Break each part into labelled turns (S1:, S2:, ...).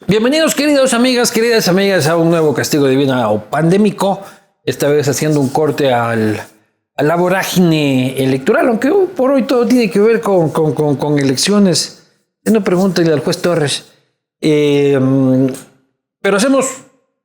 S1: Bienvenidos, queridos amigas, queridas amigas, a un nuevo Castigo Divino o pandémico. Esta vez haciendo un corte a la vorágine electoral, aunque por hoy todo tiene que ver con elecciones. No pregúntale al juez Torres. Pero hacemos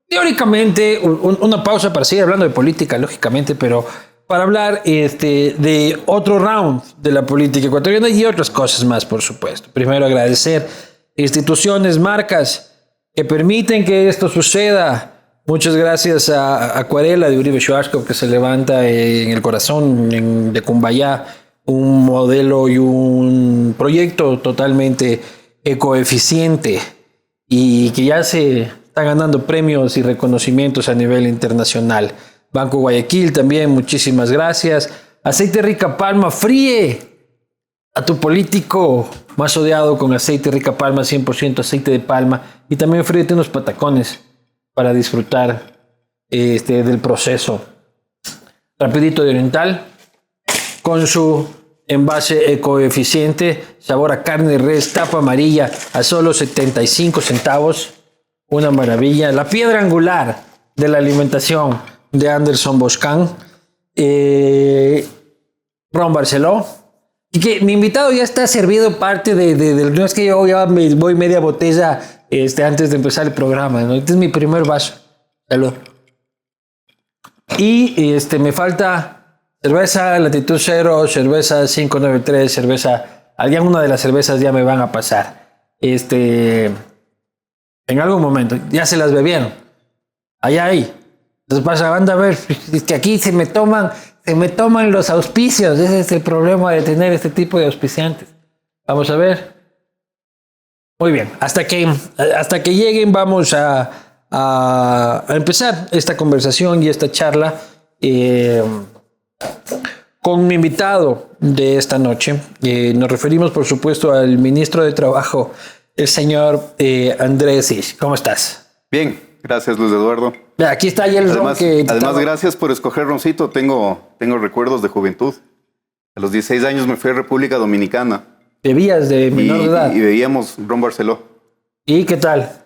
S1: teóricamente una pausa para seguir hablando de política, lógicamente, pero para hablar de otro round de la política ecuatoriana y otras cosas más, por supuesto. Primero agradecer instituciones, marcas que permiten que esto suceda. Muchas gracias a Acuarela de Uribe Schwarzkopf, que se levanta en el corazón de Cumbayá un modelo y un proyecto totalmente ecoeficiente y que ya se está ganando premios y reconocimientos a nivel internacional. Banco Guayaquil también, muchísimas gracias. Aceite Rica Palma, fríe a tu político más odiado con aceite Rica Palma, 100% aceite de palma, y también fríete unos patacones para disfrutar del proceso. Rapidito de Oriental, con su envase ecoeficiente, sabor a carne de res, tapa amarilla, a solo 75 centavos. Una maravilla. La piedra angular de la alimentación de Anderson Boscan. Ron Barceló. Y que mi invitado ya está servido parte del... No es que yo ya me voy media botella antes de empezar el programa, ¿no? Este es mi primer vaso. Salud. Y me falta cerveza Latitud Cero, cerveza 593, cerveza... Alguna de las cervezas ya me van a pasar. En algún momento. Ya se las bebieron. Allá ahí. Entonces pasa, anda a ver, es que aquí se me toman los auspicios. Ese es el problema de tener este tipo de auspiciantes. Vamos a ver. Muy bien, hasta que lleguen vamos a empezar esta conversación y esta charla con mi invitado de esta noche. Nos referimos, por supuesto, al ministro de Trabajo, el señor Andrés Isch. ¿Cómo estás?
S2: Bien, gracias, Luis Eduardo.
S1: Aquí está ya el ron que...
S2: Además, gracias por escoger roncito. Tengo recuerdos de juventud. A los 16 años me fui a República Dominicana.
S1: ¿Bebías de menor edad?
S2: Y bebíamos ron Barceló.
S1: ¿Y qué tal?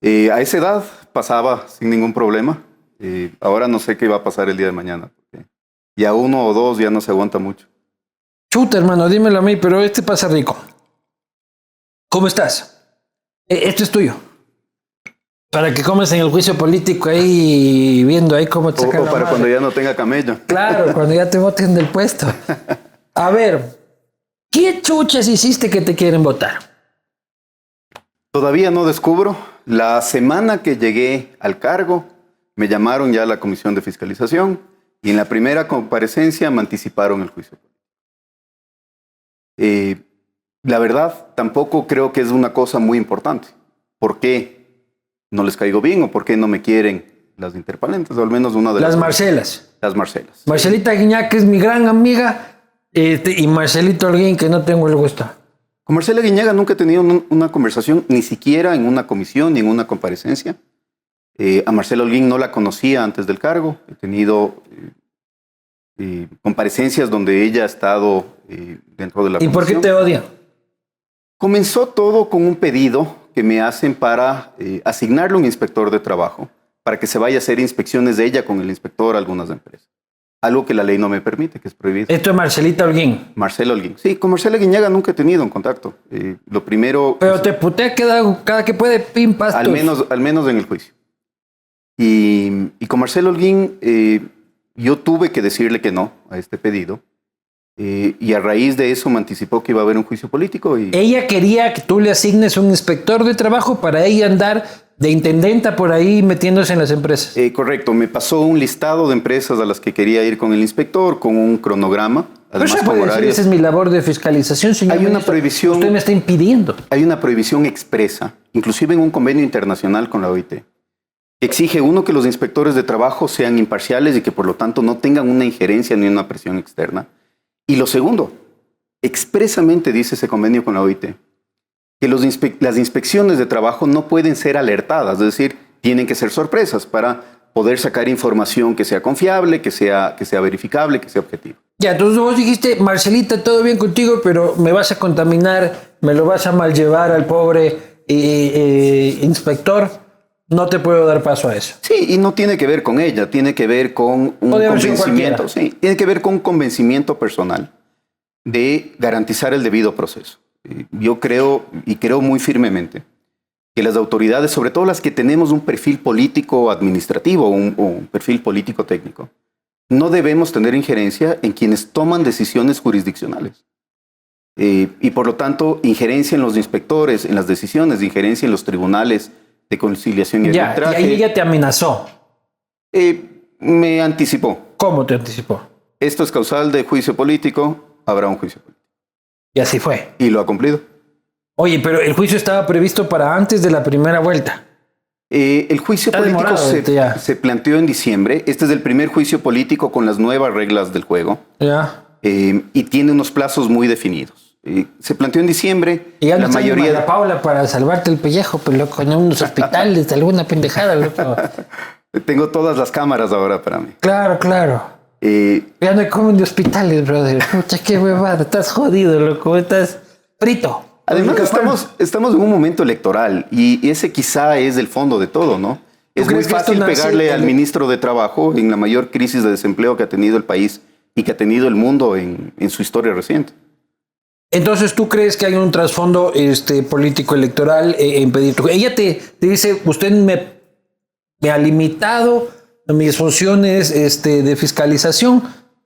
S2: A esa edad pasaba sin ningún problema. Ahora no sé qué va a pasar el día de mañana. Ya uno o dos ya no se aguanta mucho.
S1: Chuta, hermano, dímelo a mí, pero pasa rico. ¿Cómo estás? Esto es tuyo. Para que comas en el juicio político ahí, viendo ahí cómo te sacan
S2: la para madre. Cuando ya no tenga camello.
S1: Claro, cuando ya te voten del puesto. A ver, ¿qué chuchas hiciste que te quieren votar?
S2: Todavía no descubro. La semana que llegué al cargo, me llamaron ya a la Comisión de Fiscalización y en la primera comparecencia me anticiparon el juicio político. La verdad, tampoco creo que es una cosa muy importante. ¿Por qué no les caigo bien o por qué no me quieren las interpelentes? O al menos una de
S1: las Marcelas.
S2: Las Marcelas.
S1: Marcelita Guiñac, que es mi gran amiga, y Marcelito Holguín, que no tengo el gusto.
S2: Con Marcela Guiñaga nunca he tenido una conversación, ni siquiera en una comisión ni en una comparecencia. A Marcela Holguín no la conocía antes del cargo. He tenido comparecencias donde ella ha estado dentro de la comisión.
S1: ¿Y por qué te odia?
S2: Comenzó todo con un pedido que me hacen para asignarle un inspector de trabajo para que se vaya a hacer inspecciones de ella con el inspector a algunas empresas. Algo que la ley no me permite, que es prohibido.
S1: ¿Esto es Marcelita Holguín?
S2: Marcela Holguín. Sí, con Marcela Guiñaga nunca he tenido un contacto. Lo primero...
S1: Pero te putea cada que puede, pim, pastos.
S2: Al menos en el juicio. Y con Marcela Holguín yo tuve que decirle que no a este pedido. Y a raíz de eso me anticipó que iba a haber un juicio político.
S1: Ella quería que tú le asignes un inspector de trabajo para ella andar de intendenta por ahí metiéndose en las empresas.
S2: Correcto, me pasó un listado de empresas a las que quería ir con el inspector, con un cronograma.
S1: Además, con horarios. Esa es mi labor de fiscalización, señor.
S2: Hay una prohibición.
S1: Usted me está impidiendo.
S2: Hay una prohibición expresa, inclusive en un convenio internacional con la OIT. Exige uno que los inspectores de trabajo sean imparciales y que por lo tanto no tengan una injerencia ni una presión externa. Y lo segundo, expresamente dice ese convenio con la OIT, que las inspecciones de trabajo no pueden ser alertadas, es decir, tienen que ser sorpresas para poder sacar información que sea confiable, que sea verificable, que sea objetiva.
S1: Ya, entonces vos dijiste, Marcelita, todo bien contigo, pero me vas a contaminar, me lo vas a mal llevar al pobre inspector, no te puedo dar paso a eso.
S2: Sí, y no tiene que ver con ella, tiene que ver con un convencimiento. Sí, tiene que ver con un convencimiento personal de garantizar el debido proceso. Yo creo, y creo muy firmemente, que las autoridades, sobre todo las que tenemos un perfil político administrativo o un perfil político técnico, no debemos tener injerencia en quienes toman decisiones jurisdiccionales. Y por lo tanto, injerencia en los inspectores, en las decisiones, injerencia en los tribunales de conciliación y arbitraje.
S1: Y ahí ella te amenazó.
S2: Me anticipó.
S1: ¿Cómo te anticipó?
S2: Esto es causal de juicio político, habrá un juicio político.
S1: Y así fue.
S2: Y lo ha cumplido.
S1: Oye, pero el juicio estaba previsto para antes de la primera vuelta.
S2: El juicio político se planteó en diciembre. Este es el primer juicio político con las nuevas reglas del juego.
S1: Ya.
S2: Y tiene unos plazos muy definidos. Se planteó en diciembre.
S1: Y ya
S2: la mayoría
S1: de Paula para salvarte el pellejo, pero loco, en unos hospitales, alguna pendejada, loco.
S2: Tengo todas las cámaras ahora para mí.
S1: Claro, claro. Ya no hay como en hospitales, brother. Pucha, qué huevada. Estás jodido, loco. Estás frito.
S2: Además, estamos en un momento electoral y ese quizá es el fondo de todo, ¿no? Es muy fácil pegarle al ministro de Trabajo en la mayor crisis de desempleo que ha tenido el país y que ha tenido el mundo en su historia reciente.
S1: Entonces, ¿tú crees que hay un trasfondo político electoral en pedir? Ella te dice, usted me ha limitado mis funciones de fiscalización,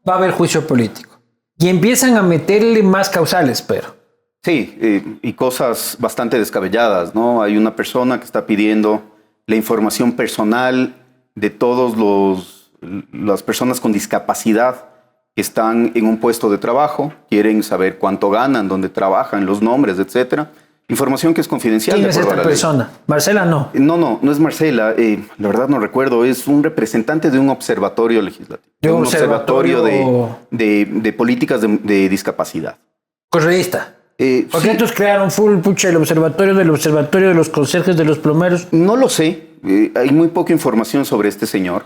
S1: va a haber juicio político. Y empiezan a meterle más causales, pero...
S2: Sí, y cosas bastante descabelladas, ¿no? Hay una persona que está pidiendo la información personal de todas las personas con discapacidad que están en un puesto de trabajo, quieren saber cuánto ganan, dónde trabajan, los nombres, etcétera. Información que es confidencial.
S1: ¿Quién es esta persona? ¿Marcela no?
S2: No es Marcela. La verdad no recuerdo. Es un representante de un observatorio legislativo.
S1: De un observatorio
S2: de políticas de discapacidad.
S1: Correísta. ¿Por qué
S2: sí.
S1: estos crearon el observatorio de los conserjes de los plomeros?
S2: No lo sé. Hay muy poca información sobre este señor.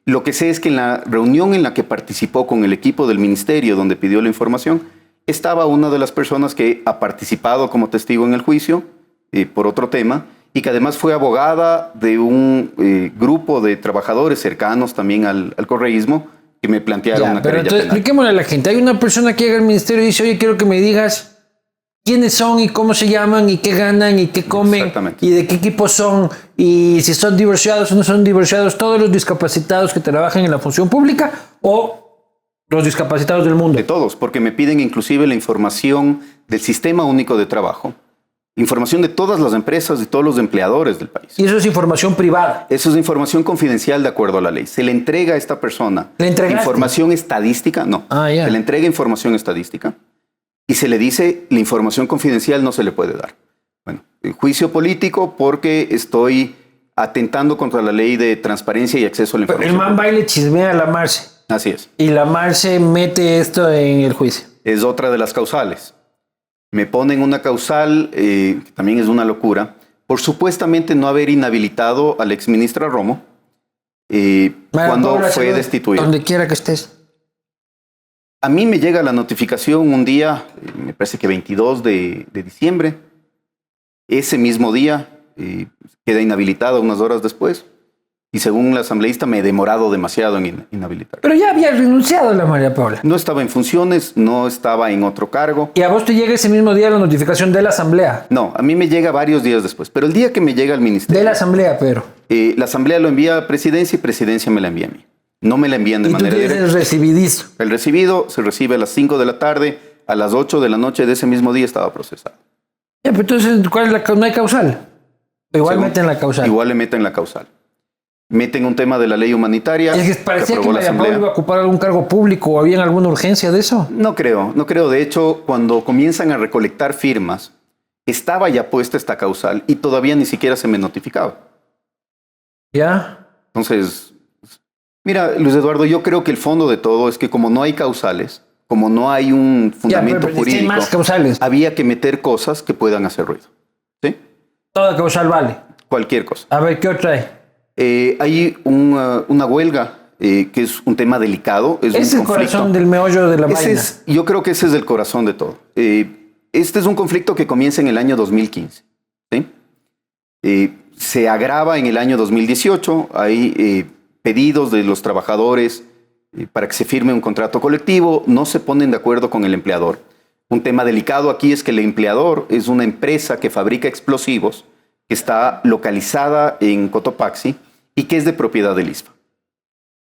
S2: Lo que sé es que en la reunión en la que participó con el equipo del ministerio donde pidió la información, estaba una de las personas que ha participado como testigo en el juicio por otro tema y que además fue abogada de un grupo de trabajadores cercanos también al correísmo que me plantearon una querella penal. Pero entonces
S1: expliquémosle a la gente. Hay una persona que llega al ministerio y dice, oye, quiero que me digas quiénes son y cómo se llaman y qué ganan y qué comen y de qué equipo son y si son divorciados o no son divorciados, todos los discapacitados que trabajan en la función pública o los discapacitados del mundo.
S2: De todos, porque me piden inclusive la información del Sistema Único de Trabajo, información de todas las empresas y todos los empleadores del país.
S1: Y eso es información privada.
S2: Eso es información confidencial de acuerdo a la ley. Se le entrega a esta persona información estadística, no. Se le entrega información estadística. Y se le dice, la información confidencial no se le puede dar. Bueno, el juicio político porque estoy atentando contra la ley de transparencia y acceso a la información.
S1: El man va y le chismea a la Marce.
S2: Así es.
S1: Y la Marce mete esto en el juicio.
S2: Es otra de las causales. Me ponen una causal, que también es una locura, por supuestamente no haber inhabilitado a la exministra Romo cuando fue destituida.
S1: Donde quiera que estés.
S2: A mí me llega la notificación un día, me parece que 22 de diciembre. Ese mismo día queda inhabilitada unas horas después. Y según la asambleísta me he demorado demasiado en inhabilitar.
S1: Pero ya había renunciado la María Paula.
S2: No estaba en funciones, no estaba en otro cargo.
S1: ¿Y a vos te llega ese mismo día la notificación de la asamblea?
S2: No, a mí me llega varios días después. Pero el día que me llega al ministerio...
S1: De la asamblea, pero...
S2: la asamblea lo envía a presidencia y presidencia me la envía a mí. No me la envían de manera directa.
S1: ¿Y tú tienes el recibidizo?
S2: El recibido se recibe a las 5 de la tarde, a las 8 de la noche de ese mismo día estaba procesado.
S1: Ya, pero entonces, ¿cuál es no hay causal? Igual meten la causal.
S2: Igual le meten la causal. Meten un tema de la ley humanitaria.
S1: Es que parecía que María Paula iba a ocupar algún cargo público o había alguna urgencia de eso.
S2: No creo. De hecho, cuando comienzan a recolectar firmas, estaba ya puesta esta causal y todavía ni siquiera se me notificaba.
S1: ¿Ya?
S2: Entonces... Mira, Luis Eduardo, yo creo que el fondo de todo es que como no hay causales, como no hay un fundamento jurídico,
S1: hay más causales.
S2: Había que meter cosas que puedan hacer ruido. ¿Sí?
S1: Toda causal vale.
S2: Cualquier cosa.
S1: A ver, ¿qué otra hay?
S2: Hay una huelga que es un tema delicado. Es
S1: el corazón del meollo de la vaina.
S2: Yo creo que ese es el corazón de todo. Este es un conflicto que comienza en el año 2015. ¿sí? Se agrava en el año 2018, hay pedidos de los trabajadores para que se firme un contrato colectivo, no se ponen de acuerdo con el empleador. Un tema delicado aquí es que el empleador es una empresa que fabrica explosivos, que está localizada en Cotopaxi y que es de propiedad del ISFA.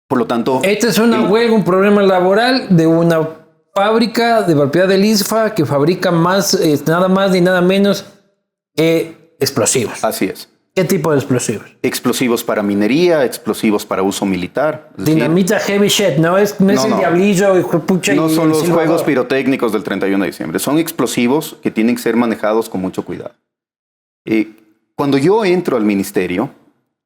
S2: Por lo tanto...
S1: Esta es una huelga, un problema laboral de una fábrica de propiedad del ISFA que fabrica nada más ni nada menos explosivos.
S2: Así es.
S1: ¿Qué tipo de explosivos?
S2: Explosivos para minería, explosivos para uso militar.
S1: Dinamita heavy shit, no es el diablillo, hijo de pucha.
S2: No son los
S1: silbador.
S2: juegos pirotécnicos del 31 de diciembre. Son explosivos que tienen que ser manejados con mucho cuidado. Cuando yo entro al ministerio,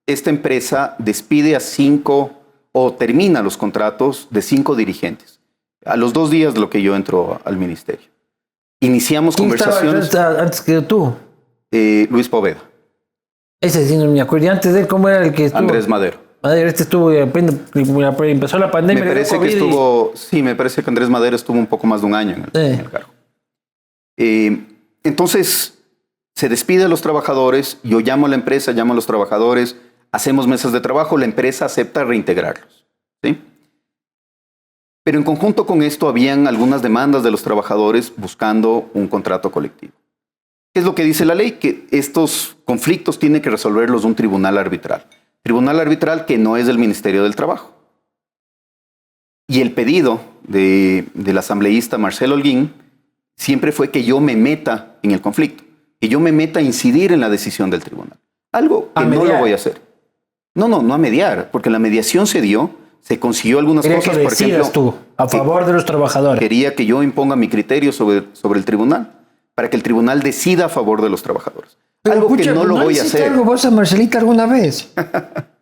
S2: esta empresa despide a 5 o termina los contratos de 5 dirigentes. A los 2 días de lo que yo entro al ministerio. Iniciamos conversaciones.
S1: Estaba antes que tú?
S2: Luis Poveda.
S1: Ese sí no me acuerdo. Y antes de él, ¿cómo era el que estuvo?
S2: Andrés Madero.
S1: Madero, este estuvo, empezó la pandemia.
S2: Me parece que estuvo, sí, me parece que Andrés Madero estuvo un poco más de un año en el cargo. Entonces, se despide a los trabajadores, yo llamo a la empresa, llamo a los trabajadores, hacemos mesas de trabajo, la empresa acepta reintegrarlos, ¿sí? Pero en conjunto con esto, habían algunas demandas de los trabajadores buscando un contrato colectivo. ¿Qué es lo que dice la ley? Que estos conflictos tiene que resolverlos un tribunal arbitral. Tribunal arbitral que no es del Ministerio del Trabajo. Y el pedido del asambleísta Marcelo Holguín siempre fue que yo me meta en el conflicto, que yo me meta a incidir en la decisión del tribunal. Algo que no lo voy a hacer. No a mediar, porque la mediación se dio, se consiguió algunas cosas.
S1: Que
S2: por ejemplo,
S1: tú, a favor de los trabajadores.
S2: Quería que yo imponga mi criterio sobre el tribunal, para que el tribunal decida a favor de los trabajadores.
S1: Pero,
S2: algo
S1: escucha,
S2: que no lo voy a hacer.
S1: algo vos a Marcelita alguna vez?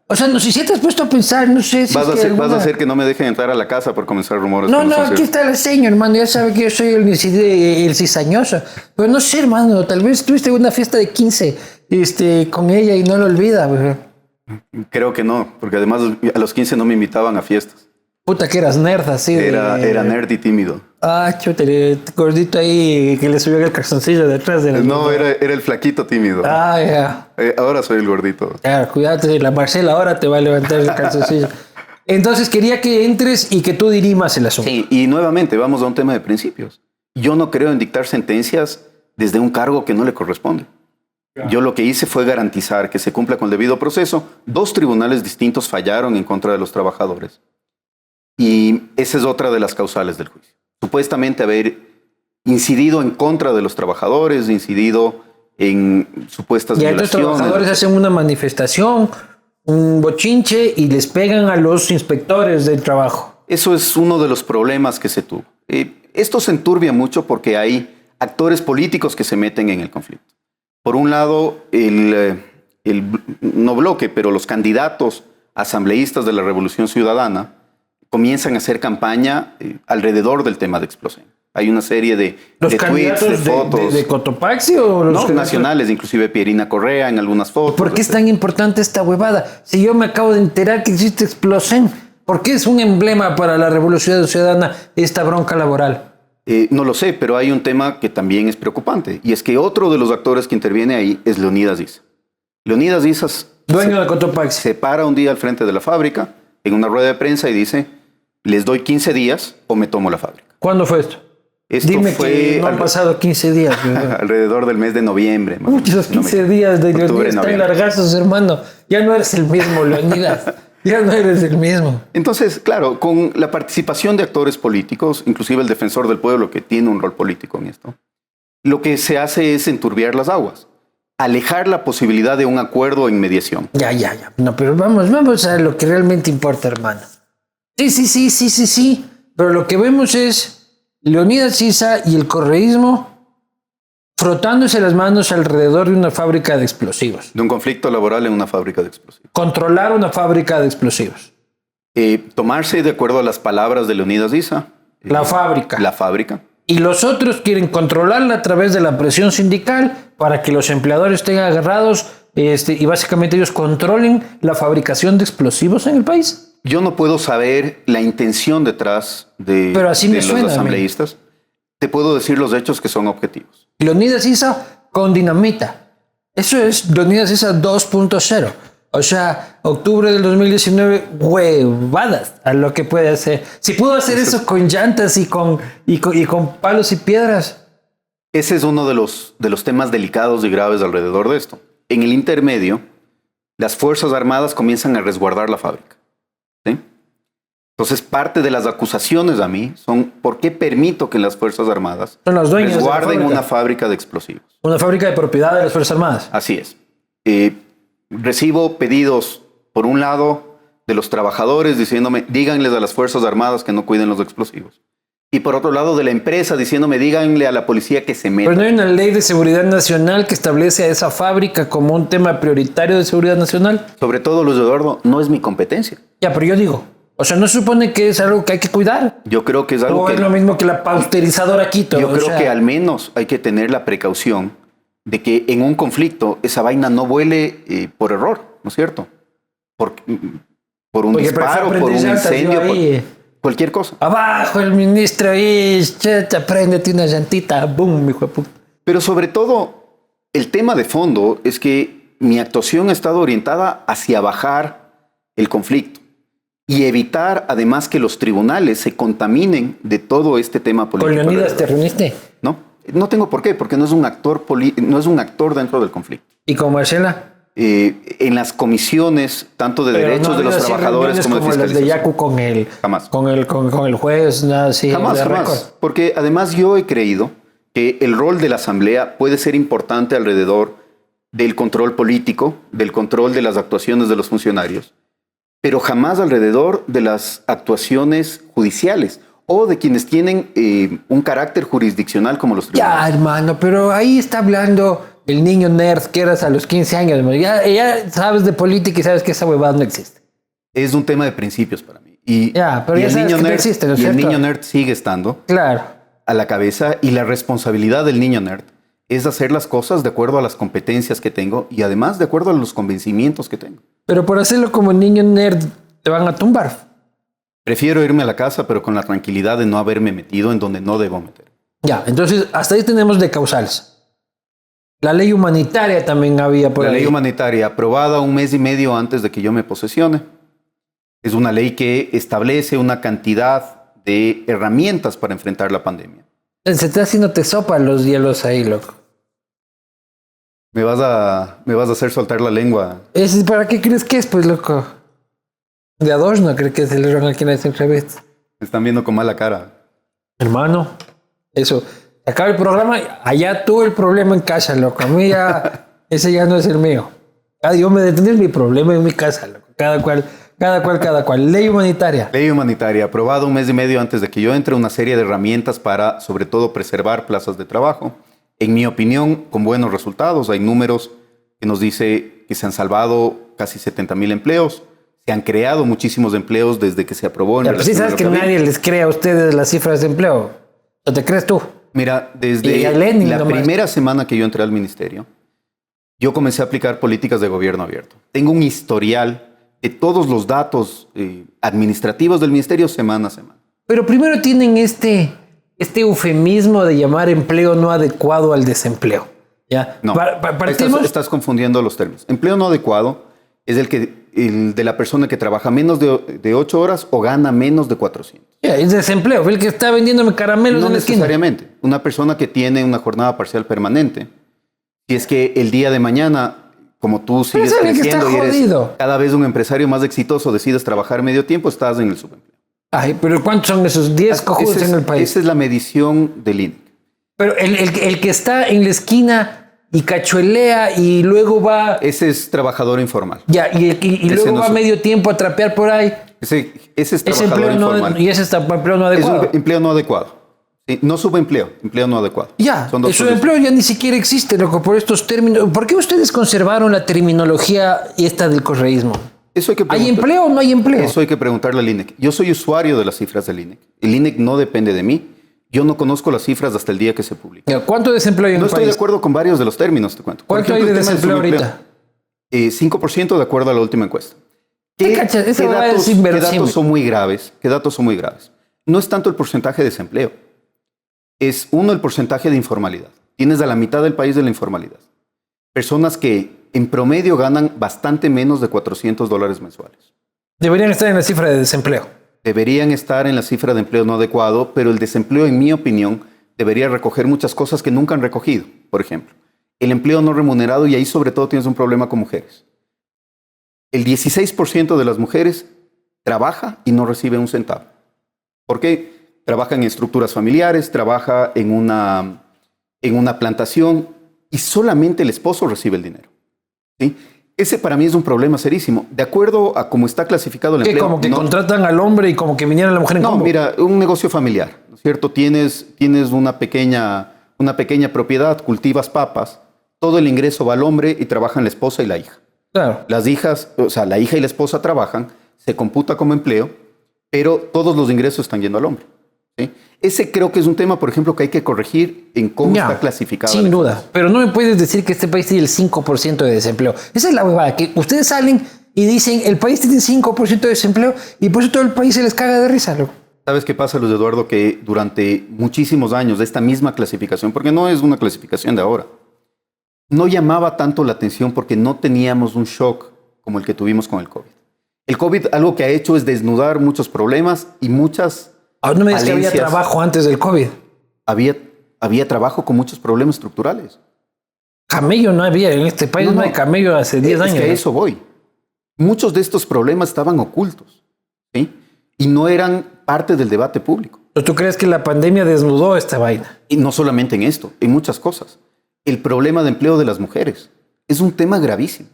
S1: O sea, no, si te has puesto a pensar, no sé si
S2: vas a hacer que no me dejen entrar a la casa por comenzar rumores.
S1: No, aquí está la seña, hermano. Ya sabe que yo soy el cizañoso. Pero no sé, hermano. Tal vez tuviste una fiesta de 15 con ella y no lo olvida. Bro.
S2: Creo que no, porque además a los 15 no me invitaban a fiestas.
S1: Puta, que eras nerd, así.
S2: Era nerd y tímido.
S1: Ah, chute, gordito ahí que le subió el calzoncillo detrás de la...
S2: No, era el flaquito tímido.
S1: Ah, ya.
S2: Ahora soy el gordito.
S1: Claro, cuídate, la Marcela ahora te va a levantar el calzoncillo. Entonces quería que entres y que tú dirimas el asunto.
S2: Sí, y nuevamente vamos a un tema de principios. Yo no creo en dictar sentencias desde un cargo que no le corresponde. Claro. Yo lo que hice fue garantizar que se cumpla con el debido proceso. 2 tribunales distintos fallaron en contra de los trabajadores. Y esa es otra de las causales del juicio. Supuestamente haber incidido en contra de los trabajadores, incidido en supuestas violaciones.
S1: Y los trabajadores hacen una manifestación, un bochinche y les pegan a los inspectores del trabajo.
S2: Eso es uno de los problemas que se tuvo. Esto se enturbia mucho porque hay actores políticos que se meten en el conflicto. Por un lado, no bloque, pero los candidatos asambleístas de la Revolución Ciudadana comienzan a hacer campaña alrededor del tema de explosión. Hay una serie de tweets, de fotos.
S1: ¿De Cotopaxi o los
S2: nacionales? Inclusive Pierina Correa en algunas fotos.
S1: ¿Por qué es tan importante esta huevada? Si yo me acabo de enterar que existe explosión, ¿por qué es un emblema para la Revolución Ciudadana esta bronca laboral?
S2: No lo sé, pero hay un tema que también es preocupante. Y es que otro de los actores que interviene ahí es Leonidas Issa. Leonidas Issa,
S1: dueño de Cotopaxi,
S2: se para un día al frente de la fábrica en una rueda de prensa y dice: les doy 15 días o me tomo la fábrica.
S1: ¿Cuándo fue esto? Dime fue que no han pasado 15 días.
S2: Alrededor del mes de noviembre.
S1: Muchos 15 días de Leonidas están largazos, hermano. Ya no eres el mismo, Leonidas. Ya no eres el mismo.
S2: Entonces, claro, con la participación de actores políticos, inclusive el defensor del pueblo, que tiene un rol político en esto, lo que se hace es enturbiar las aguas, alejar la posibilidad de un acuerdo en mediación.
S1: Ya. No, pero vamos a lo que realmente importa, hermano. Sí. Pero lo que vemos es Leonidas Issa y el correísmo frotándose las manos alrededor de una fábrica de explosivos.
S2: De un conflicto laboral en una fábrica de explosivos.
S1: Controlar una fábrica de explosivos.
S2: Tomarse de acuerdo a las palabras de Leonidas Issa.
S1: La fábrica.
S2: La fábrica.
S1: Y los otros quieren controlarla a través de la presión sindical para que los empleadores estén agarrados y básicamente ellos controlen la fabricación de explosivos en el país.
S2: Yo no puedo saber la intención detrás de los asambleístas. Te puedo decir los hechos que son objetivos.
S1: Leonidas Issa con dinamita. Eso es, Leonidas Issa 2.0. O sea, octubre del 2019, huevadas a lo que puede hacer. Si pudo hacer eso con llantas y con palos y piedras.
S2: Ese es uno de los temas delicados y graves alrededor de esto. En el intermedio, las Fuerzas Armadas comienzan a resguardar la fábrica. ¿Sí? Entonces, parte de las acusaciones a mí son ¿por qué permito que las Fuerzas Armadas
S1: son los dueños
S2: resguarden
S1: de
S2: una fábrica de explosivos?
S1: Una fábrica de propiedad de las Fuerzas Armadas.
S2: Así es. Recibo pedidos, por un lado, de los trabajadores diciéndome, díganles a las Fuerzas Armadas que no cuiden los explosivos. Y por otro lado, de la empresa diciéndome, díganle a la policía que se meta.
S1: Pero no hay una ley de seguridad nacional que establece a esa fábrica como un tema prioritario de seguridad nacional.
S2: Sobre todo, Luis Eduardo, no es mi competencia.
S1: Ya, pero yo digo, o sea, ¿no se supone que es algo que hay que cuidar?
S2: Yo creo que es algo
S1: o
S2: que...
S1: es lo mismo que la pausterizadora Quito.
S2: Yo creo que al menos hay que tener la precaución de que en un conflicto esa vaina no vuele por error, ¿no es cierto? Por un disparo, por un incendio, cualquier cosa.
S1: Abajo el ministro y préndete una llantita, boom, hijo de puta.
S2: Pero sobre todo, el tema de fondo es que mi actuación ha estado orientada hacia bajar el conflicto y evitar además que los tribunales se contaminen de todo este tema político.
S1: ¿Con Leonidas te reuniste?
S2: No tengo por qué, porque no es un actor dentro del conflicto.
S1: ¿Y con Marcela?
S2: En las comisiones, tanto de derechos de los trabajadores como de fiscalización.
S1: Las de Yacu con el,
S2: jamás.
S1: Con el juez, nada así.
S2: Jamás. Porque además yo he creído que el rol de la Asamblea puede ser importante alrededor del control político, del control de las actuaciones de los funcionarios, pero jamás alrededor de las actuaciones judiciales o de quienes tienen un carácter jurisdiccional como los tribunales.
S1: Ya, hermano, pero ahí está hablando el niño nerd que eras a los 15 años. Hermano. Ya sabes de política y sabes que esa huevada no existe.
S2: Es un tema de principios para mí. Y
S1: el niño nerd existe, ¿no es cierto?
S2: El niño nerd sigue estando a la cabeza y la responsabilidad del niño nerd es hacer las cosas de acuerdo a las competencias que tengo y además de acuerdo a los convencimientos que tengo.
S1: Pero por hacerlo como niño nerd te van a tumbar.
S2: Prefiero irme a la casa, pero con la tranquilidad de no haberme metido en donde no debo meter.
S1: Ya, entonces hasta ahí tenemos de causales. La ley humanitaria también había por ahí.
S2: La ley humanitaria, aprobada un mes y medio antes de que yo me posesione. Es una ley que establece una cantidad de herramientas para enfrentar la pandemia.
S1: Se está haciendo te sopa los hielos ahí, loco.
S2: Me vas a hacer soltar la lengua.
S1: ¿Para qué crees que es, pues, loco? De adorno, creo que se le roban aquí en la revés.
S2: Me están viendo con mala cara.
S1: Hermano, eso. Acaba el programa, allá tuve el problema en casa, loco. A mí ya, ese ya no es el mío. Yo me detener mi problema en mi casa, loco. Cada cual. Ley humanitaria.
S2: Ley humanitaria, aprobada un mes y medio antes de que yo entre, una serie de herramientas para, sobre todo, preservar plazas de trabajo. En mi opinión, con buenos resultados. Hay números que nos dice que se han salvado casi 70,000 empleos. Se han creado muchísimos empleos desde que se aprobó.
S1: Sí, sabes que nadie les cree a ustedes las cifras de empleo. ¿O te crees tú?
S2: Mira, desde la primera semana que yo entré al ministerio, yo comencé a aplicar políticas de gobierno abierto. Tengo un historial de todos los datos administrativos del ministerio semana a semana.
S1: Pero primero tienen este eufemismo de llamar empleo no adecuado al desempleo. ¿Ya?
S2: No, estás confundiendo los términos. Empleo no adecuado es el de la persona que trabaja menos de 8 horas o gana menos de 400.
S1: Es desempleo, el que está vendiéndome caramelos en la esquina.
S2: No necesariamente. Una persona que tiene una jornada parcial permanente, si es que el día de mañana, como tú sigues creciendo y eres cada vez un empresario más exitoso, decides trabajar medio tiempo, estás en el subempleo.
S1: Ay, pero ¿cuántos son esos 10 cojudos en el país?
S2: Esa es la medición del INEC.
S1: Pero el que está en la esquina y cachuelea y luego va...
S2: Ese es trabajador informal.
S1: Ya, y luego va medio tiempo a trapear por ahí.
S2: Ese es trabajador informal.
S1: Y ese es empleo no adecuado.
S2: Es empleo no adecuado. Sí, no subempleo, empleo no adecuado.
S1: Ya, el subempleo ya ni siquiera existe, loco, por estos términos. ¿Por qué ustedes conservaron la terminología esta del correísmo?
S2: Eso hay que
S1: ¿Hay empleo o no hay empleo?
S2: Eso hay que preguntarle al INEC. Yo soy usuario de las cifras del INEC. El INEC no depende de mí. Yo no conozco las cifras hasta el día que se publican.
S1: ¿Cuánto desempleo hay en el país?
S2: No estoy de acuerdo con varios de los términos, te cuento.
S1: ¿Cuánto hay de desempleo ahorita?
S2: 5% de acuerdo a la última encuesta. ¿Qué datos son muy graves? ¿Qué datos son muy graves? No es tanto el porcentaje de desempleo. Es el porcentaje de informalidad. Tienes a la mitad del país de la informalidad. personas que en promedio ganan bastante menos de $400 mensuales.
S1: Deberían estar en la cifra de desempleo.
S2: Deberían estar en la cifra de empleo no adecuado, pero el desempleo, en mi opinión, debería recoger muchas cosas que nunca han recogido. Por ejemplo, el empleo no remunerado, y ahí sobre todo tienes un problema con mujeres. El 16% de las mujeres trabaja y no recibe un centavo. ¿Por qué? Trabaja en estructuras familiares, trabaja en una plantación y solamente el esposo recibe el dinero. ¿Sí? Ese para mí es un problema serísimo. De acuerdo a cómo está clasificado el
S1: ¿Qué?
S2: empleo.
S1: Como que contratan al hombre y como que viniera la mujer en combo.
S2: No, mira, un negocio familiar, ¿no es cierto? Tienes una pequeña propiedad, cultivas papas, todo el ingreso va al hombre y trabajan la esposa y la hija.
S1: Claro.
S2: Las hijas, o sea, la hija y la esposa trabajan, se computa como empleo, pero todos los ingresos están yendo al hombre. ¿Sí? Ese creo que es un tema, por ejemplo, que hay que corregir en cómo está clasificado.
S1: Sin duda, pero no me puedes decir que este país tiene el 5% de desempleo. Esa es la huevada, que ustedes salen y dicen el país tiene 5% de desempleo y por eso todo el país se les caga de risa, loco.
S2: ¿Sabes qué pasa, Luis Eduardo? Que durante muchísimos años de esta misma clasificación, porque no es una clasificación de ahora, no llamaba tanto la atención porque no teníamos un shock como el que tuvimos con el COVID. El COVID algo que ha hecho es desnudar muchos problemas y muchas
S1: no me digas que había trabajo antes del COVID.
S2: Había trabajo con muchos problemas estructurales.
S1: Camello no había en este país, no hay camello hace 10 años.
S2: Es que a eso voy. Muchos de estos problemas estaban ocultos, ¿sí? Y no eran parte del debate público.
S1: ¿Tú crees que la pandemia desnudó esta vaina?
S2: Y no solamente en esto, en muchas cosas. El problema de empleo de las mujeres es un tema gravísimo.